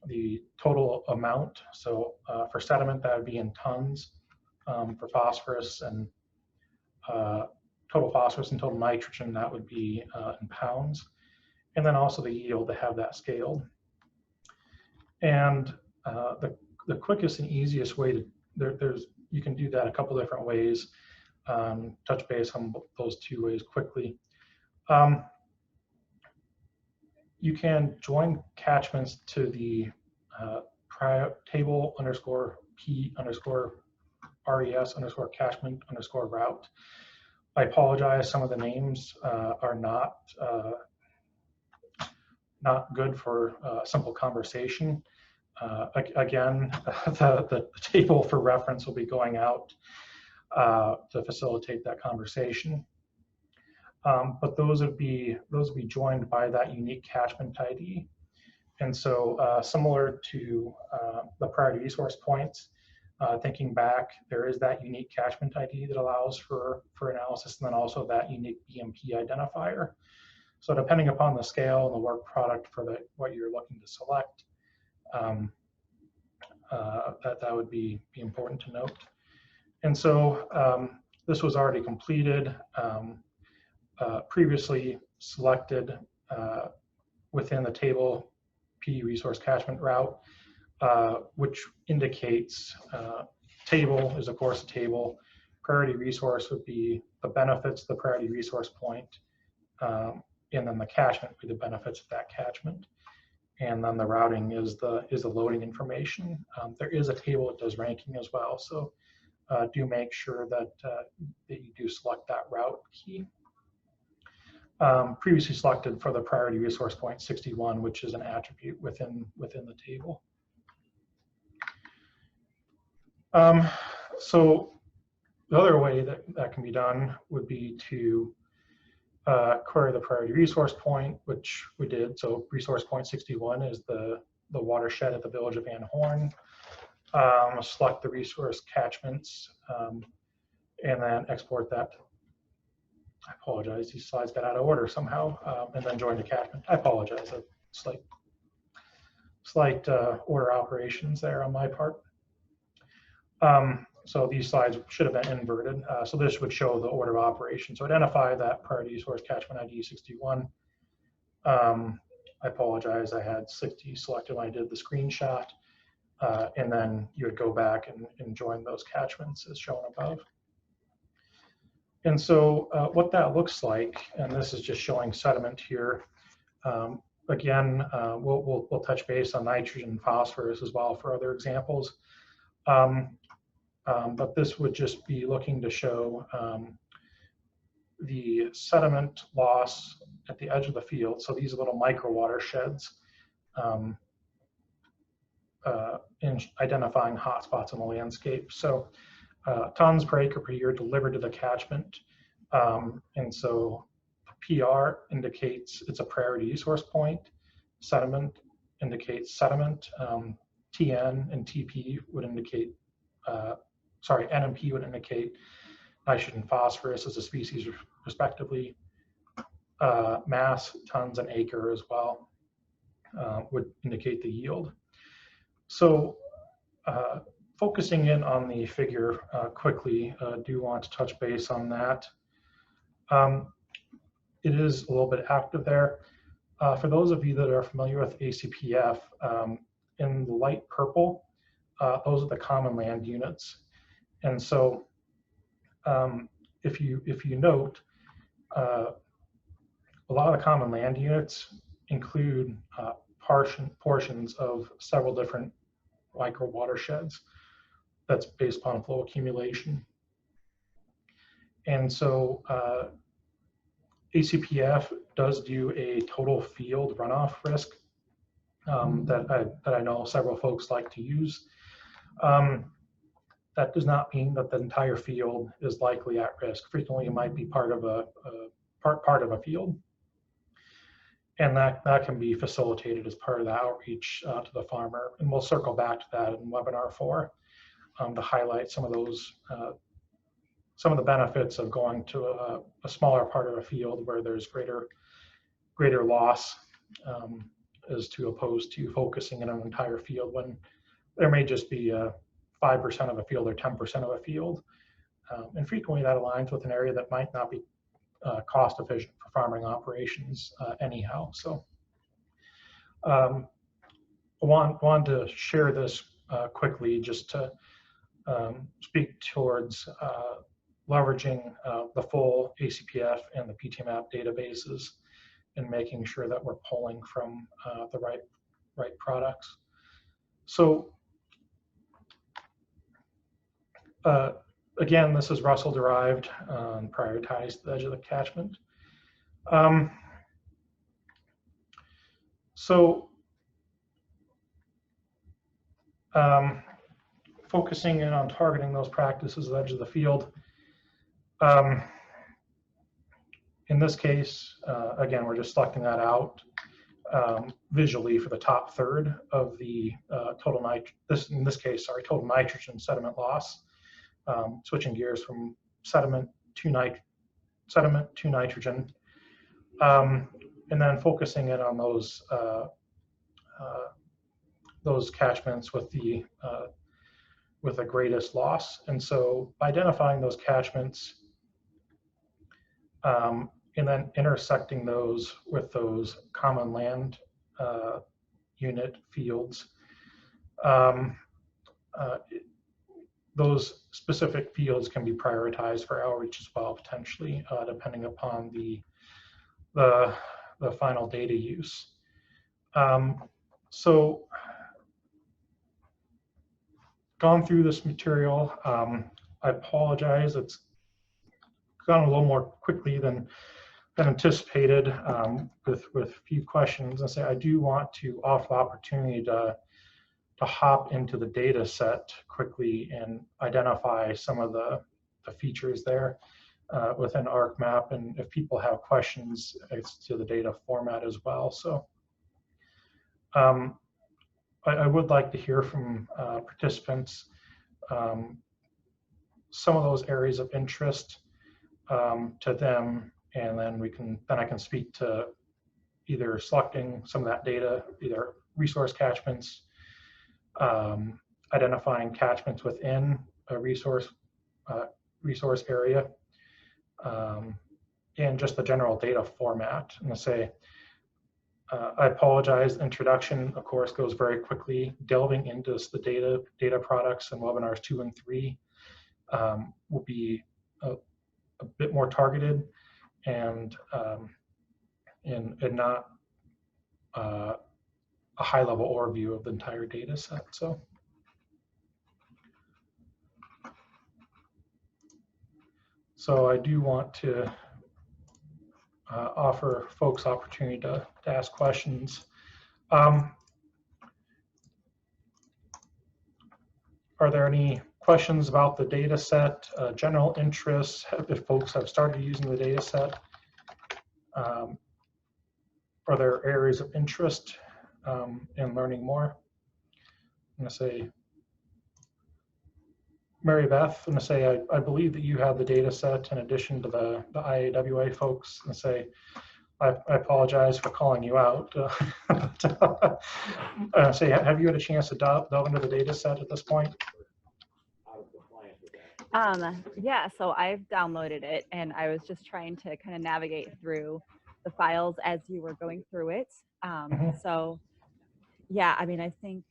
The total amount, so for sediment, that would be in tons. For phosphorus and total phosphorus and total nitrogen, that would be in pounds. And then also the yield to have that scaled. And the quickest and easiest way to, you can do that a couple different ways. Touch base on those two ways quickly. You can join catchments to the table _P _RES _catchment _route. I apologize, some of the names are not good for simple conversation. Again, the table for reference will be going out to facilitate that conversation. But those would be joined by that unique catchment ID. And so similar to the priority resource points, thinking back, there is that unique catchment ID that allows for analysis, and then also that unique BMP identifier. So depending upon the scale and the work product for what you're looking to select, that would be important to note. And so this was already completed, previously selected within the table P resource catchment route, which indicates table is of course a table. Priority resource would be the benefits of the priority resource point, and then the catchment would be the benefits of that catchment. And then the routing is the loading information. There is a table that does ranking as well, so do make sure that you do select that route key. Previously selected for the priority resource point 61, which is an attribute within the table. So the other way that can be done would be to query the priority resource point, which we did. So resource point 61 is the watershed at the Village of Van Horn. Select the resource catchments and then export that. I apologize, these slides got out of order somehow, and then join the catchment. I apologize, a slight order operations there on my part. So these slides should have been inverted. So this would show the order of operations. So identify that priority resource catchment ID 61. I apologize, I had 60 selected when I did the screenshot. And then you would go back and join those catchments as shown above. And so what that looks like, and this is just showing sediment here. Again, we'll touch base on nitrogen and phosphorus as well for other examples. But this would just be looking to show the sediment loss at the edge of the field. So these little micro watersheds in identifying hotspots in the landscape. So tons per acre per year delivered to the catchment. And so PR indicates it's a priority resource point. Sediment indicates sediment. TN and TP would indicate, NMP would indicate nitrogen and phosphorus as a species respectively. Mass, tons, and acre as well would indicate the yield. So focusing in on the figure quickly, do want to touch base on that. It is a little bit active there. For those of you that are familiar with ACPF, in the light purple, those are the common land units. And so if you note, a lot of the common land units include portions of several different micro watersheds that's based upon flow accumulation. And so ACPF does do a total field runoff risk that I know several folks like to use. That does not mean that the entire field is likely at risk. Frequently, it might be part of a field, and that can be facilitated as part of the outreach to the farmer. And we'll circle back to that in webinar 4 to highlight some of those, some of the benefits of going to a smaller part of a field where there's greater loss, as to opposed to focusing in an entire field when there may just be 5% of a field or 10% of a field. And frequently that aligns with an area that might not be cost efficient for farming operations anyhow. So I wanted to share this quickly just to speak towards leveraging the full ACPF and the PTMAP databases and making sure that we're pulling from the right products. So again, this is Russell derived, prioritized the edge of the catchment. Focusing in on targeting those practices at the edge of the field. In this case, again, we're just selecting that out visually for the top third of the total nitrogen sediment loss. Switching gears from sediment to nitrogen, and then focusing in on those catchments with the greatest loss. And so identifying those catchments and then intersecting those with those common land unit fields. Those specific fields can be prioritized for outreach as well, potentially, depending upon the final data use. So, gone through this material. I apologize, it's gone a little more quickly than anticipated with a few questions. And say I do want to offer the opportunity to hop into the data set quickly and identify some of the features there within ArcMap, and if people have questions as to the data format as well. So I would like to hear from participants some of those areas of interest to them, and then I can speak to either selecting some of that data, either resource catchments, identifying catchments within a resource area, and just the general data format. And to say, I apologize, introduction, of course, goes very quickly. Delving into the data products and webinars 2 and 3 will be a bit more targeted and not a high-level overview of the entire data set. So I do want to offer folks opportunity to ask questions. Are there any questions about the data set, general interests, if folks have started using the data set? Are there areas of interest in learning more? I'm going to say, Mary Beth, I'm going to say, I believe that you have the data set in addition to the IAWA folks. I'm going to say, I apologize for calling you out. Say, have you had a chance to delve into the data set at this point? Yeah, so I've downloaded it and I was just trying to kind of navigate through the files as you were going through it. So yeah, I mean, I think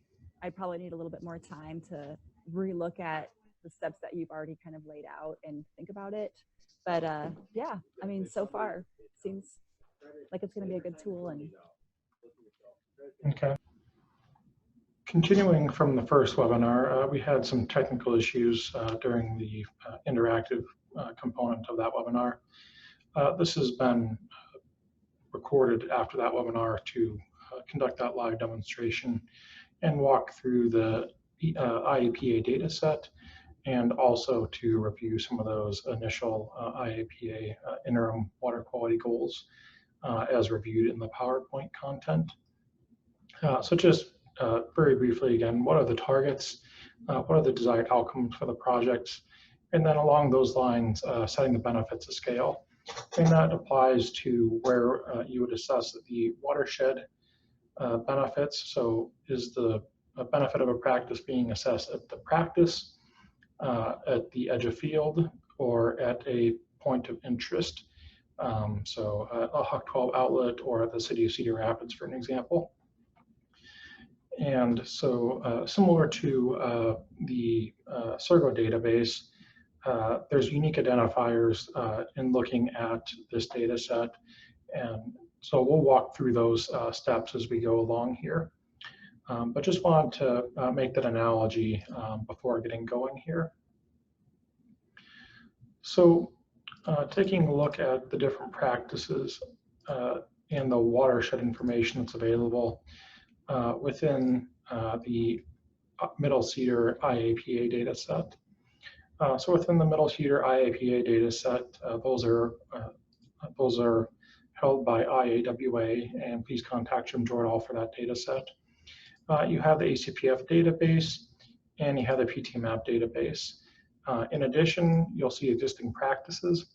I probably need a little bit more time to relook at the steps that you've already kind of laid out and think about it. But yeah, I mean, so far seems like it's going to be a good tool. And okay. Continuing from the first webinar, we had some technical issues during the interactive component of that webinar. This has been recorded after that webinar to conduct that live demonstration and walk through the IAPA data set, and also to review some of those initial IAPA interim water quality goals as reviewed in the PowerPoint content. So just very briefly again, what are the targets? What are the desired outcomes for the projects? And then along those lines, setting the benefits of scale. And that applies to where you would assess the watershed benefits. So is the benefit of a practice being assessed at the practice, at the edge of field, or at a point of interest? So a HUC 12 outlet or at the city of Cedar Rapids, for an example. And so similar to the Sergo database, there's unique identifiers in looking at this data set. And so we'll walk through those steps as we go along here. But just wanted to make that analogy before getting going here. So taking a look at the different practices and the watershed information that's available within the Middle Cedar IAPA data set. So within the Middle Cedar IAPA data set, those are held by IAWA, and please contact Jim Jordahl for that data set. You have the ACPF database, and you have the PTMAP database. In addition, you'll see existing practices.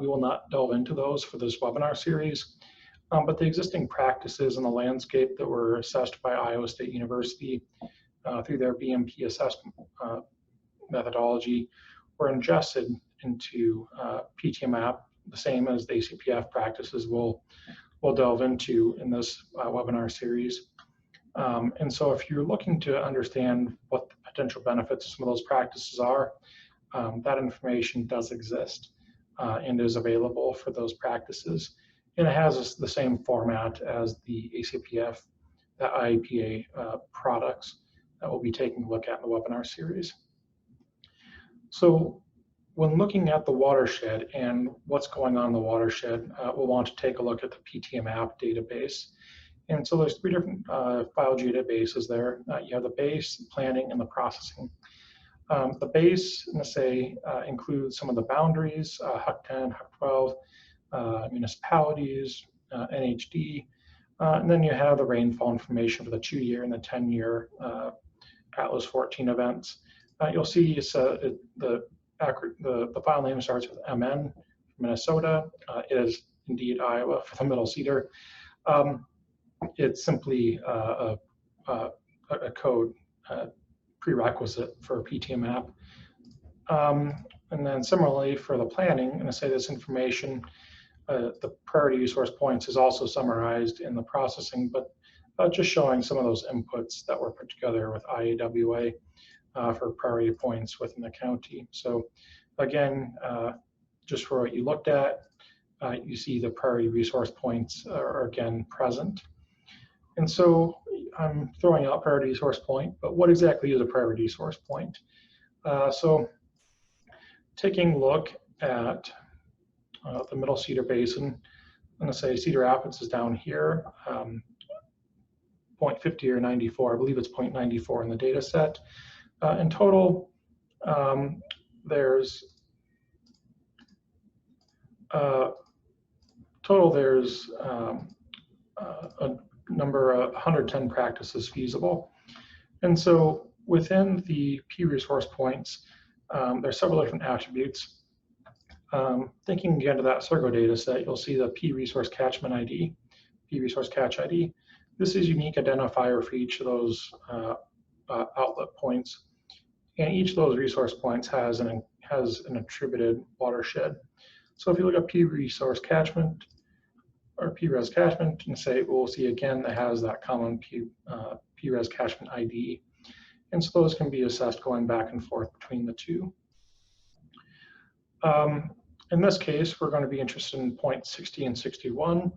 We will not delve into those for this webinar series, but the existing practices in the landscape that were assessed by Iowa State University through their BMP assessment methodology were ingested into PTMAP, the same as the ACPF practices we'll delve into in this webinar series. And so if you're looking to understand what the potential benefits of some of those practices are, that information does exist and is available for those practices. And it has the same format as the ACPF, the IAPA products that we'll be taking a look at in the webinar series. So when looking at the watershed and what's going on in the watershed, we'll want to take a look at the PTMAP database. And so there's three different file databases there. You have the base, planning, and the processing. The base, let's say, includes some of the boundaries, HUC 10, HUC 12, municipalities, NHD, and then you have the rainfall information for the 2-year and the 10-year Atlas 14 events. You'll see the file name starts with MN, Minnesota. It is indeed Iowa for the Middle Cedar. It's simply a code prerequisite for PTMAP. And then similarly for the planning, I'm going to say this information, the priority resource points is also summarized in the processing, but just showing some of those inputs that were put together with IAWA for priority points within the county. So again, just for what you looked at, you see the priority resource points are again present. And so I'm throwing out priority resource point, but what exactly is a priority resource point? So taking a look at the Middle Cedar Basin, going to say Cedar Rapids is down here, 0.50 or 94. I believe it's 0.94 in the data set. In total, there's a number of 110 practices feasible. And so within the P resource points, there's several different attributes. Thinking again to that Cirgo data set, you'll see the P resource catchment ID, P resource catch ID. This is a unique identifier for each of those outlet points. And each of those resource points has an attributed watershed. So if you look at P resource catchment or P-res catchment and say, we'll see again that has that common P-res catchment ID. And so those can be assessed going back and forth between the two. In this case, we're going to be interested in points 60 and 61.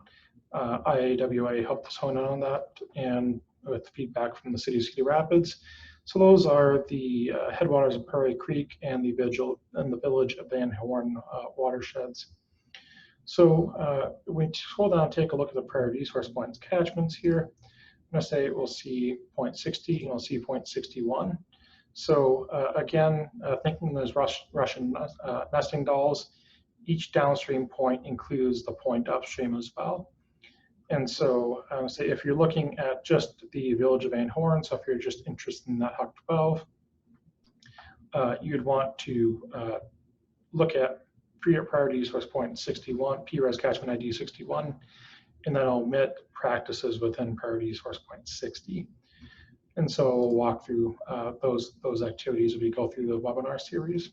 IAWA helped us hone in on that, and with feedback from the city of Cedar Rapids. So those are the headwaters of Prairie Creek and the village of Van Horn watersheds. So when we scroll down and take a look at the Prairie resource points catchments here, I'm going to say we'll see 0.60 and we'll see 0.61. So again, thinking those Russian nesting dolls, each downstream point includes the point upstream as well. And so say if you're looking at just the village of Van Horn, so if you're just interested in that Huck 12, you'd want to look at priority resource point 61, P-res catchment ID 61, and then omit practices within priority resource point 60. And so we'll walk through those activities as we go through the webinar series.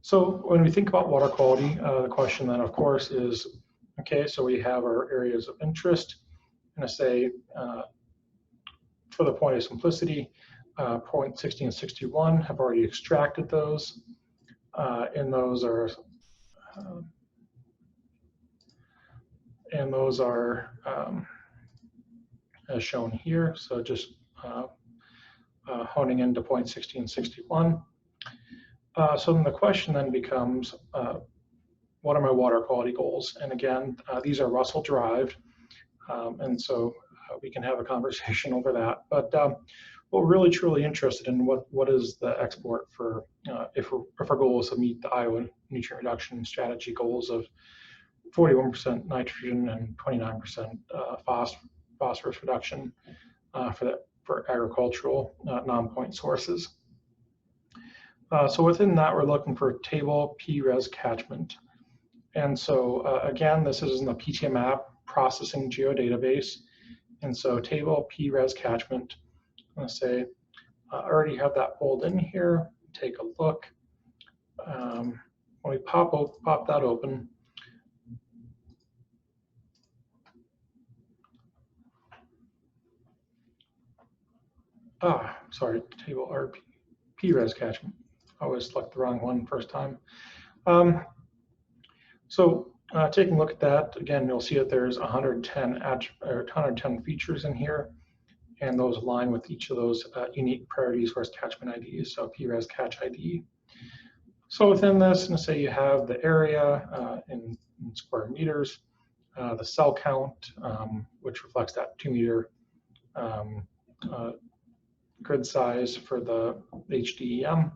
So when we think about water quality, the question then of course is, okay, so we have our areas of interest. I'm going to say, for the point of simplicity, point 60 and 61 have already extracted those. And those are as shown here. So just honing into point 60 and 61. So then the question then becomes, what are my water quality goals? And again, these are Russell derived, and so we can have a conversation over that. But what we're really truly interested in, what is the export for, if our goal is to meet the Iowa nutrient reduction strategy goals of 41% nitrogen and 29% phosphorus reduction for agricultural non-point sources. So within that, we're looking for table P-res catchment. And so again, this is in the PTMAP processing geodatabase. And so table P-res catchment, I'm going to say, I already have that pulled in here. Take a look. When we pop that open, sorry, table RP, P-res catchment. I always select the wrong one first time. So taking a look at that, again, you'll see that there's 110 features in here, and those align with each of those unique priority resource catchment IDs, so P-res catch ID. So within this, let's say you have the area in square meters, the cell count, which reflects that 2 meter grid size for the HDEM,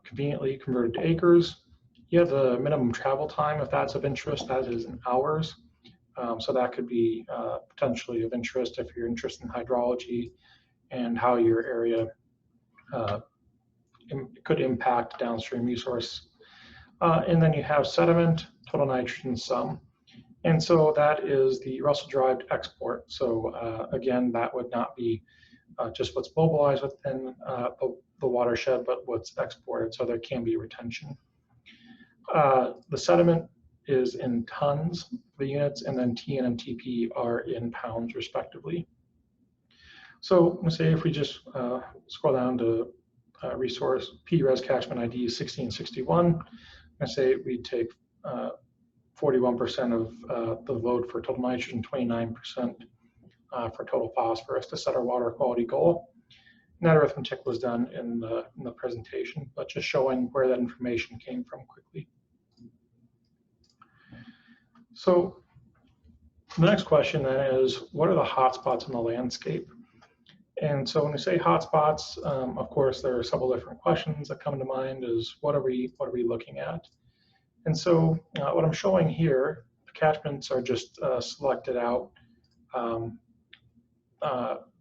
conveniently converted to acres. You have the minimum travel time, if that's of interest, that is in hours. So that could be potentially of interest if you're interested in hydrology and how your area could impact downstream resource. And then you have sediment, total nitrogen sum. And so that is the Russell-derived export. So again, that would not be just what's mobilized within the watershed, but what's exported, so there can be retention. The sediment is in tons, the units, and then TN and TP are in pounds respectively. So let's say if we just scroll down to resource P-res catchment ID 1661, let's say we take 41% of the load for total nitrogen, 29% for total phosphorus to set our water quality goal. And that arithmetic was done in the presentation, but just showing where that information came from quickly. So the next question then is, what are the hotspots in the landscape? And so when we say hotspots, of course, there are several different questions that come to mind is what are we looking at? And so what I'm showing here, the catchments are just selected out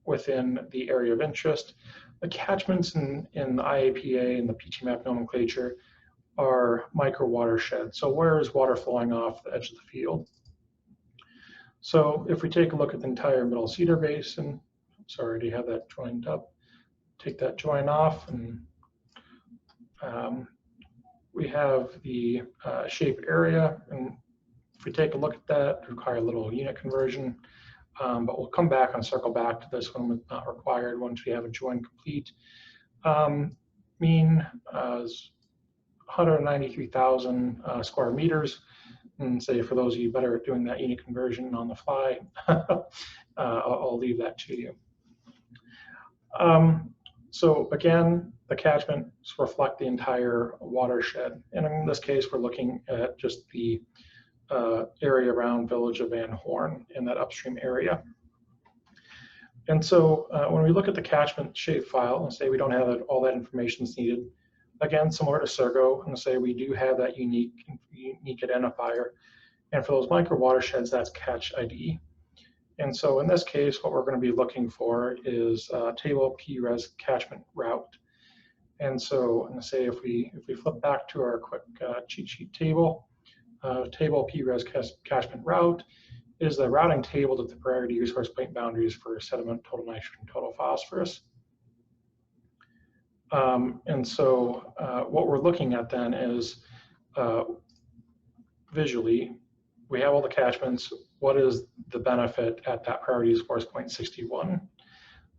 within the area of interest. The catchments in the IAPA and the PTMAP nomenclature are micro watersheds. So where is water flowing off the edge of the field? So if we take a look at the entire Middle Cedar Basin, sorry, I already have that joined up. Take that join off, and we have the shape area. And if we take a look at that, require a little unit conversion, but we'll come back and circle back to this one with not required once we have a join complete. Mean is 193,000 square meters. And say for those of you better at doing that unit conversion on the fly, I'll leave that to you. So again, the catchments reflect the entire watershed. And in this case, we're looking at just the area around Village of Van Horn in that upstream area. And so when we look at the catchment shapefile and say we don't have all that information is needed, again, similar to Sergo, and say we do have that unique identifier. And for those micro watersheds, that's catch ID. And so in this case, what we're going to be looking for is table PRES catchment route. And so I'm going to say if we flip back to our quick cheat sheet table, table PRES catchment route is the routing table to the priority resource point boundaries for sediment, total nitrogen, total phosphorus. And so what we're looking at then is visually, we have all the catchments. What is the benefit at that priority resource point 61?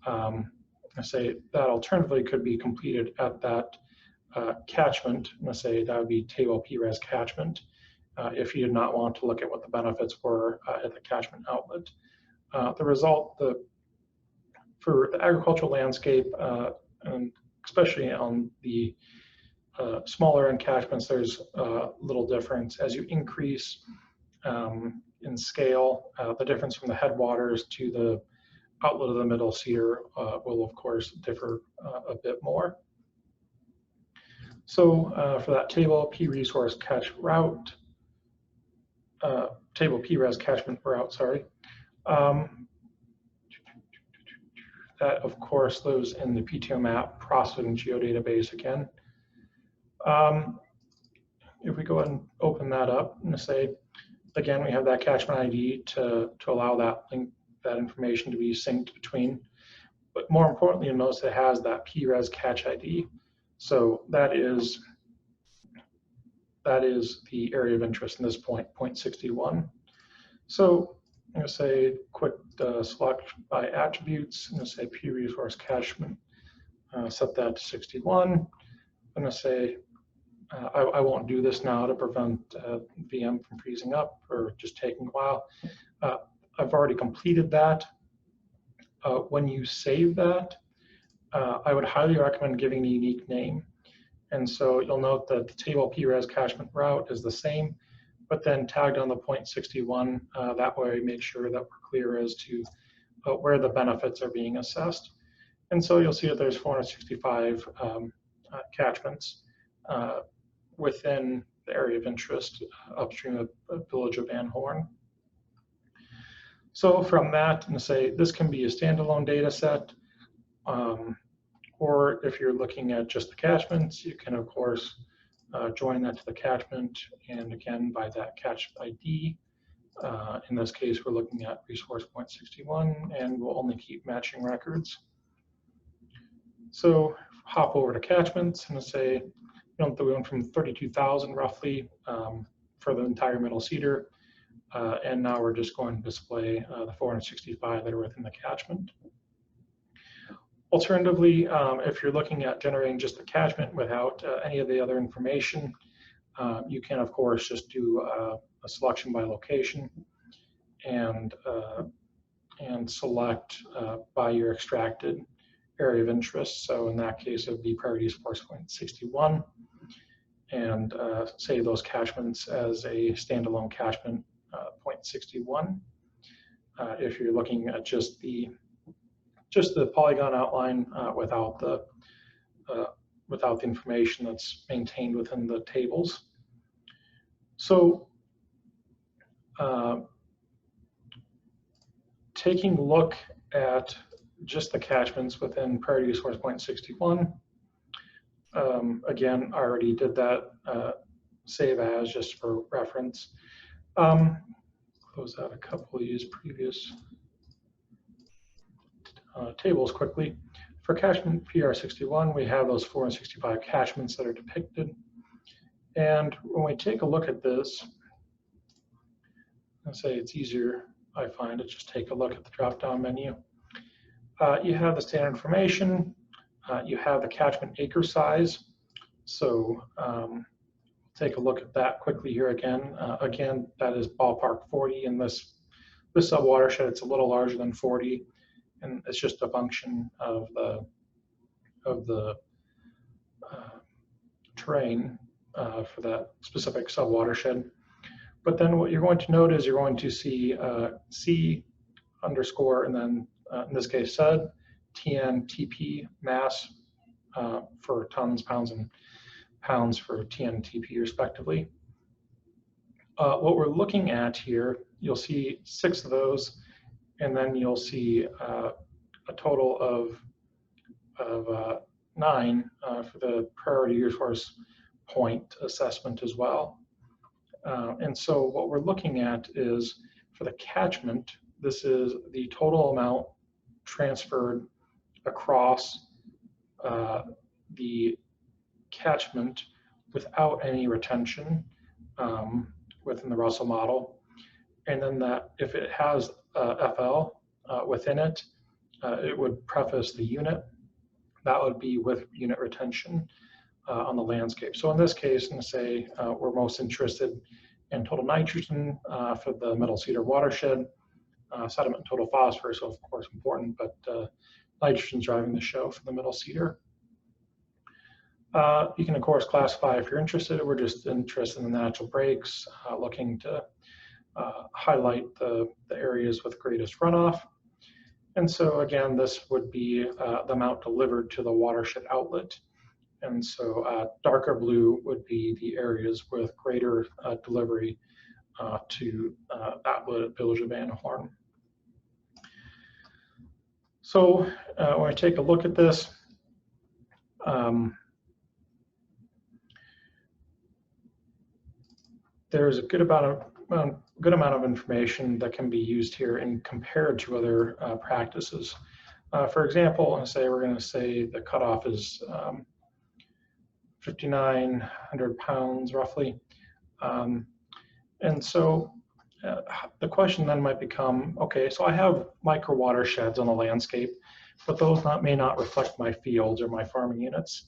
I say that alternatively could be completed at that catchment. I'm going to say that would be table PRES catchment if you did not want to look at what the benefits were at the catchment outlet. The result, for the agricultural landscape, and especially on the smaller end catchments, there's little difference. As you increase in scale, the difference from the headwaters to the outlet of the Middle Cedar will of course differ a bit more. So for that table P-resource catch route, table P-res catchment route, sorry, that of course lives in the PTMAP processing geodatabase again. If we go ahead and open that up and say, again, we have that catchment ID to allow that information to be synced between. But more importantly, you'll notice it has that PRES catch ID. So that is the area of interest in this point 61. So I'm going to say quick select by attributes. I'm going to say P-resource catchment, set that to 61. I'm going to say, I won't do this now to prevent VM from freezing up or just taking a while. I've already completed that. When you save that, I would highly recommend giving a unique name. And so you'll note that the table PRES catchment route is the same, but then tagged on the point 61. That way we make sure that we're clear as to where the benefits are being assessed. And so you'll see that there's 465 catchments within the area of interest upstream of the Village of Van Horn. So from that, I'm going to say this can be a standalone data set, or if you're looking at just the catchments, you can of course join that to the catchment, and again by that catch ID. In this case, we're looking at resource point 61, and we'll only keep matching records. So hop over to catchments and say, we went from 32,000 roughly for the entire Middle Cedar, and now we're just going to display the 465 that are within the catchment. Alternatively, if you're looking at generating just the catchment without any of the other information, you can of course just do a selection by location and select by your extracted area of interest. So in that case, it would be priority source point 61, and save those catchments as a standalone catchment 0.61. If you're looking at just the polygon outline without the information that's maintained within the tables. So taking a look at just the catchments within priority use source 0.61. Again, I already did that save as just for reference. Close out a couple of these previous tables quickly. For catchment PR61, we have those 465 catchments that are depicted. And when we take a look at this, I'll say it's easier, I find, to just take a look at the drop-down menu. You have the standard information. You have the catchment acre size. So take a look at that quickly here again. Again, that is ballpark 40. In this sub-watershed, it's a little larger than 40. And it's just a function of the terrain for that specific sub-watershed. But then what you're going to note is you're going to see C underscore, and then in this case SUD, TN, TP, mass for tons, pounds, and pounds for TN, TP respectively. What we're looking at here, you'll see 6 of those, and then you'll see a total of 9 for the priority use source point assessment as well. And so what we're looking at is for the catchment, this is the total amount transferred across the catchment without any retention within the Russell model. And then that if it has FL within it, it would preface the unit. That would be with unit retention on the landscape. So in this case, I'm going to say we're most interested in total nitrogen for the Middle Cedar watershed, sediment and total phosphorus, so of course important, but nitrogen's driving the show for the Middle Cedar. You can of course classify if you're interested. We're just interested in the natural breaks, looking to highlight the areas with greatest runoff. And so again, this would be the amount delivered to the watershed outlet. And so darker blue would be the areas with greater delivery to outlet at Village of Van Horn. So when I take a look at this, there's a good amount of information that can be used here and compared to other practices. For example, we're going to say the cutoff is 5,900 pounds roughly. And so the question then might become, okay, so I have micro watersheds on the landscape, but those may not reflect my fields or my farming units.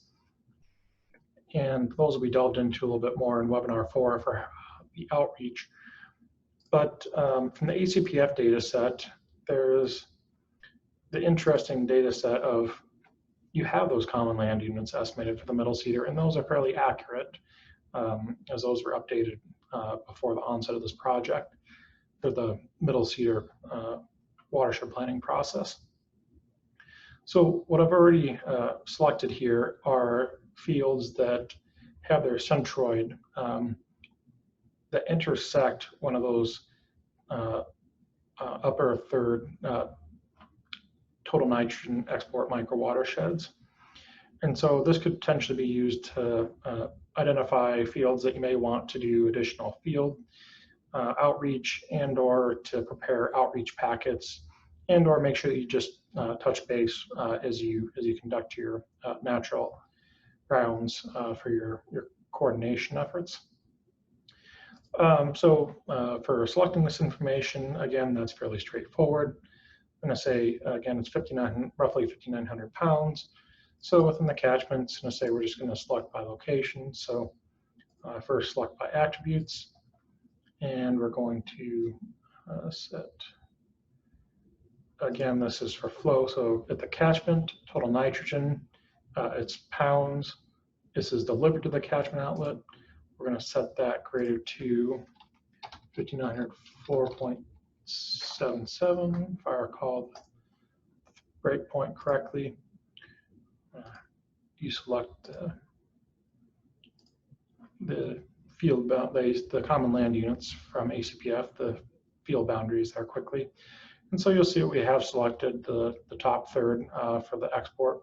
And those will be delved into a little bit more in webinar 4 for the outreach. But from the ACPF data set, there's the interesting data set of you have those common land units estimated for the Middle Cedar, and those are fairly accurate as those were updated before the onset of this project for the Middle Cedar watershed planning process. So what I've already selected here are fields that have their centroid that intersect one of those upper third total nitrogen export micro watersheds. And so this could potentially be used to identify fields that you may want to do additional field outreach and or to prepare outreach packets and or make sure that you just touch base as you conduct your natural rounds for your coordination efforts. For selecting this information, again, that's fairly straightforward. I'm going to say, again, it's roughly 5,900 pounds. So within the catchments, I'm going to say we're just going to select by location. So first select by attributes, and we're going to set, again, this is for flow. So at the catchment, total nitrogen, it's pounds. This is delivered to the catchment outlet. We're going to set that greater to 5904.77, if I recall the breakpoint correctly. You select the field the common land units from ACPF, the field boundaries there quickly. And so you'll see we have selected the top third for the export.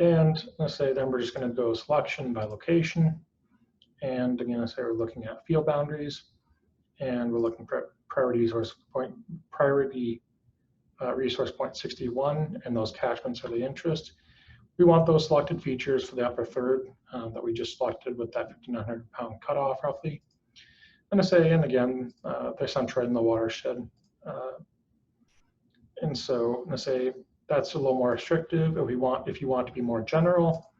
And let's say then we're just going to go selection by location. And again, let's say we're looking at field boundaries, and we're looking for priority resource point 61, and those catchments are the interest. We want those selected features for the upper third that we just selected with that 5,900 pound cutoff roughly. And to say, and again, they're centered in the watershed. And so I'm gonna say that's a little more restrictive. If you want to be more general,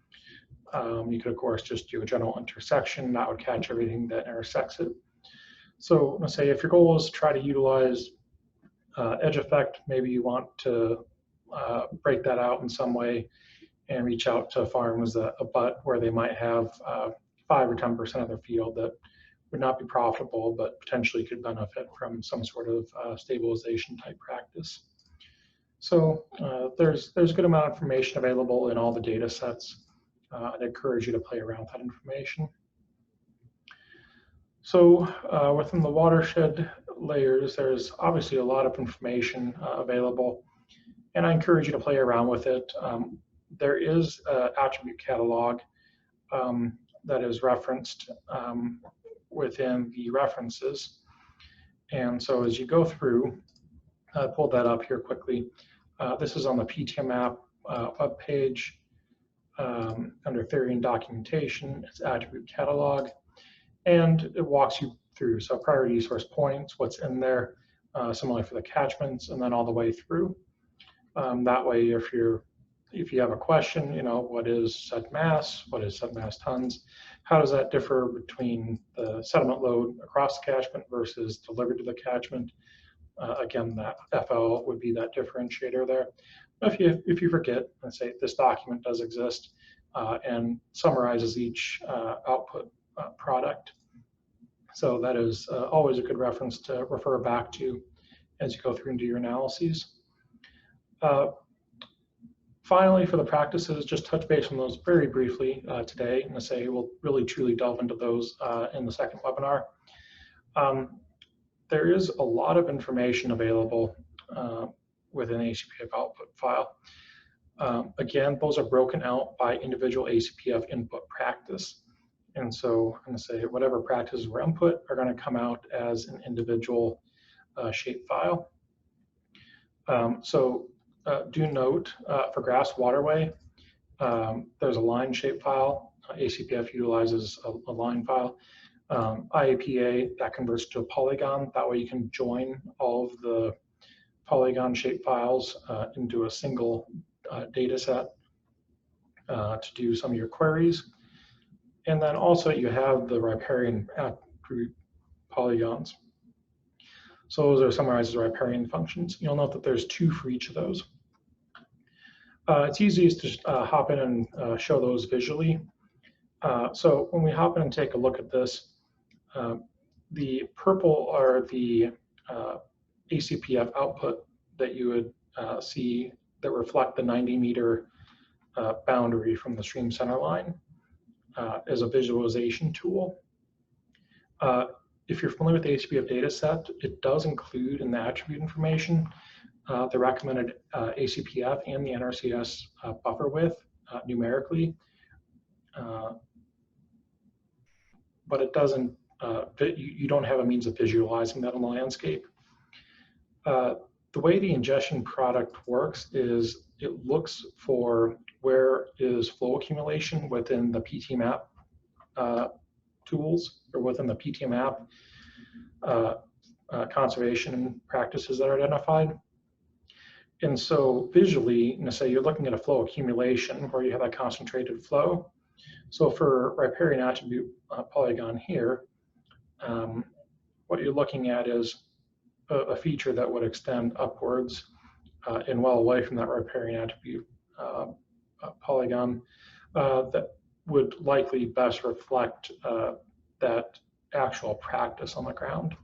you could of course just do a general intersection. That would catch everything that intersects it. So let's say if your goal is to try to utilize edge effect, maybe you want to break that out in some way and reach out to farms that abut where they might have 5 or 10% of their field that would not be profitable, but potentially could benefit from some sort of stabilization type practice. So there's a good amount of information available in all the data sets. I'd encourage you to play around with that information. So within the watershed layers, there's obviously a lot of information available, and I encourage you to play around with it. There is an attribute catalog that is referenced within the references. And so as you go through, I pulled that up here quickly. This is on the PTMAP web page under theory and documentation. It's attribute catalog, and it walks you through. So priority source points, what's in there, similarly for the catchments, and then all the way through. That way, if you have a question, what is said mass, what is said mass tons, how does that differ between the sediment load across the catchment versus delivered to the catchment? Again, that FL would be that differentiator there. If you forget, let's say this document does exist and summarizes each output product. So that is always a good reference to refer back to as you go through and do your analyses. Finally, for the practices, just touch base on those very briefly today, and I say we'll really truly delve into those in the second webinar. There is a lot of information available within the ACPF output file. Again, those are broken out by individual ACPF input practice. And so I'm going to say whatever practices were input are going to come out as an individual shape file. Do note for grass waterway, there's a line shape file. ACPF utilizes a line file. IAPA, that converts to a polygon. That way you can join all of the polygon shape files into a single data set to do some of your queries. And then also you have the riparian attribute polygons. So those are summarized as riparian functions. You'll note that there's 2 for each of those. It's easiest to hop in and show those visually. So when we hop in and take a look at this, the purple are the ACPF output that you would see that reflect the 90-meter boundary from the stream center line as a visualization tool. If you're familiar with the ACPF data set, it does include in the attribute information the recommended ACPF and the NRCS buffer width numerically, but it doesn't, you don't have a means of visualizing that on the landscape. The way the ingestion product works is it looks for where is flow accumulation within the PTMAP tools or within the PTMAP conservation practices that are identified. And so visually, say you're looking at a flow accumulation where you have that concentrated flow. So for riparian attribute polygon here, what you're looking at is a feature that would extend upwards and well away from that riparian attribute polygon that would likely best reflect that actual practice on the ground.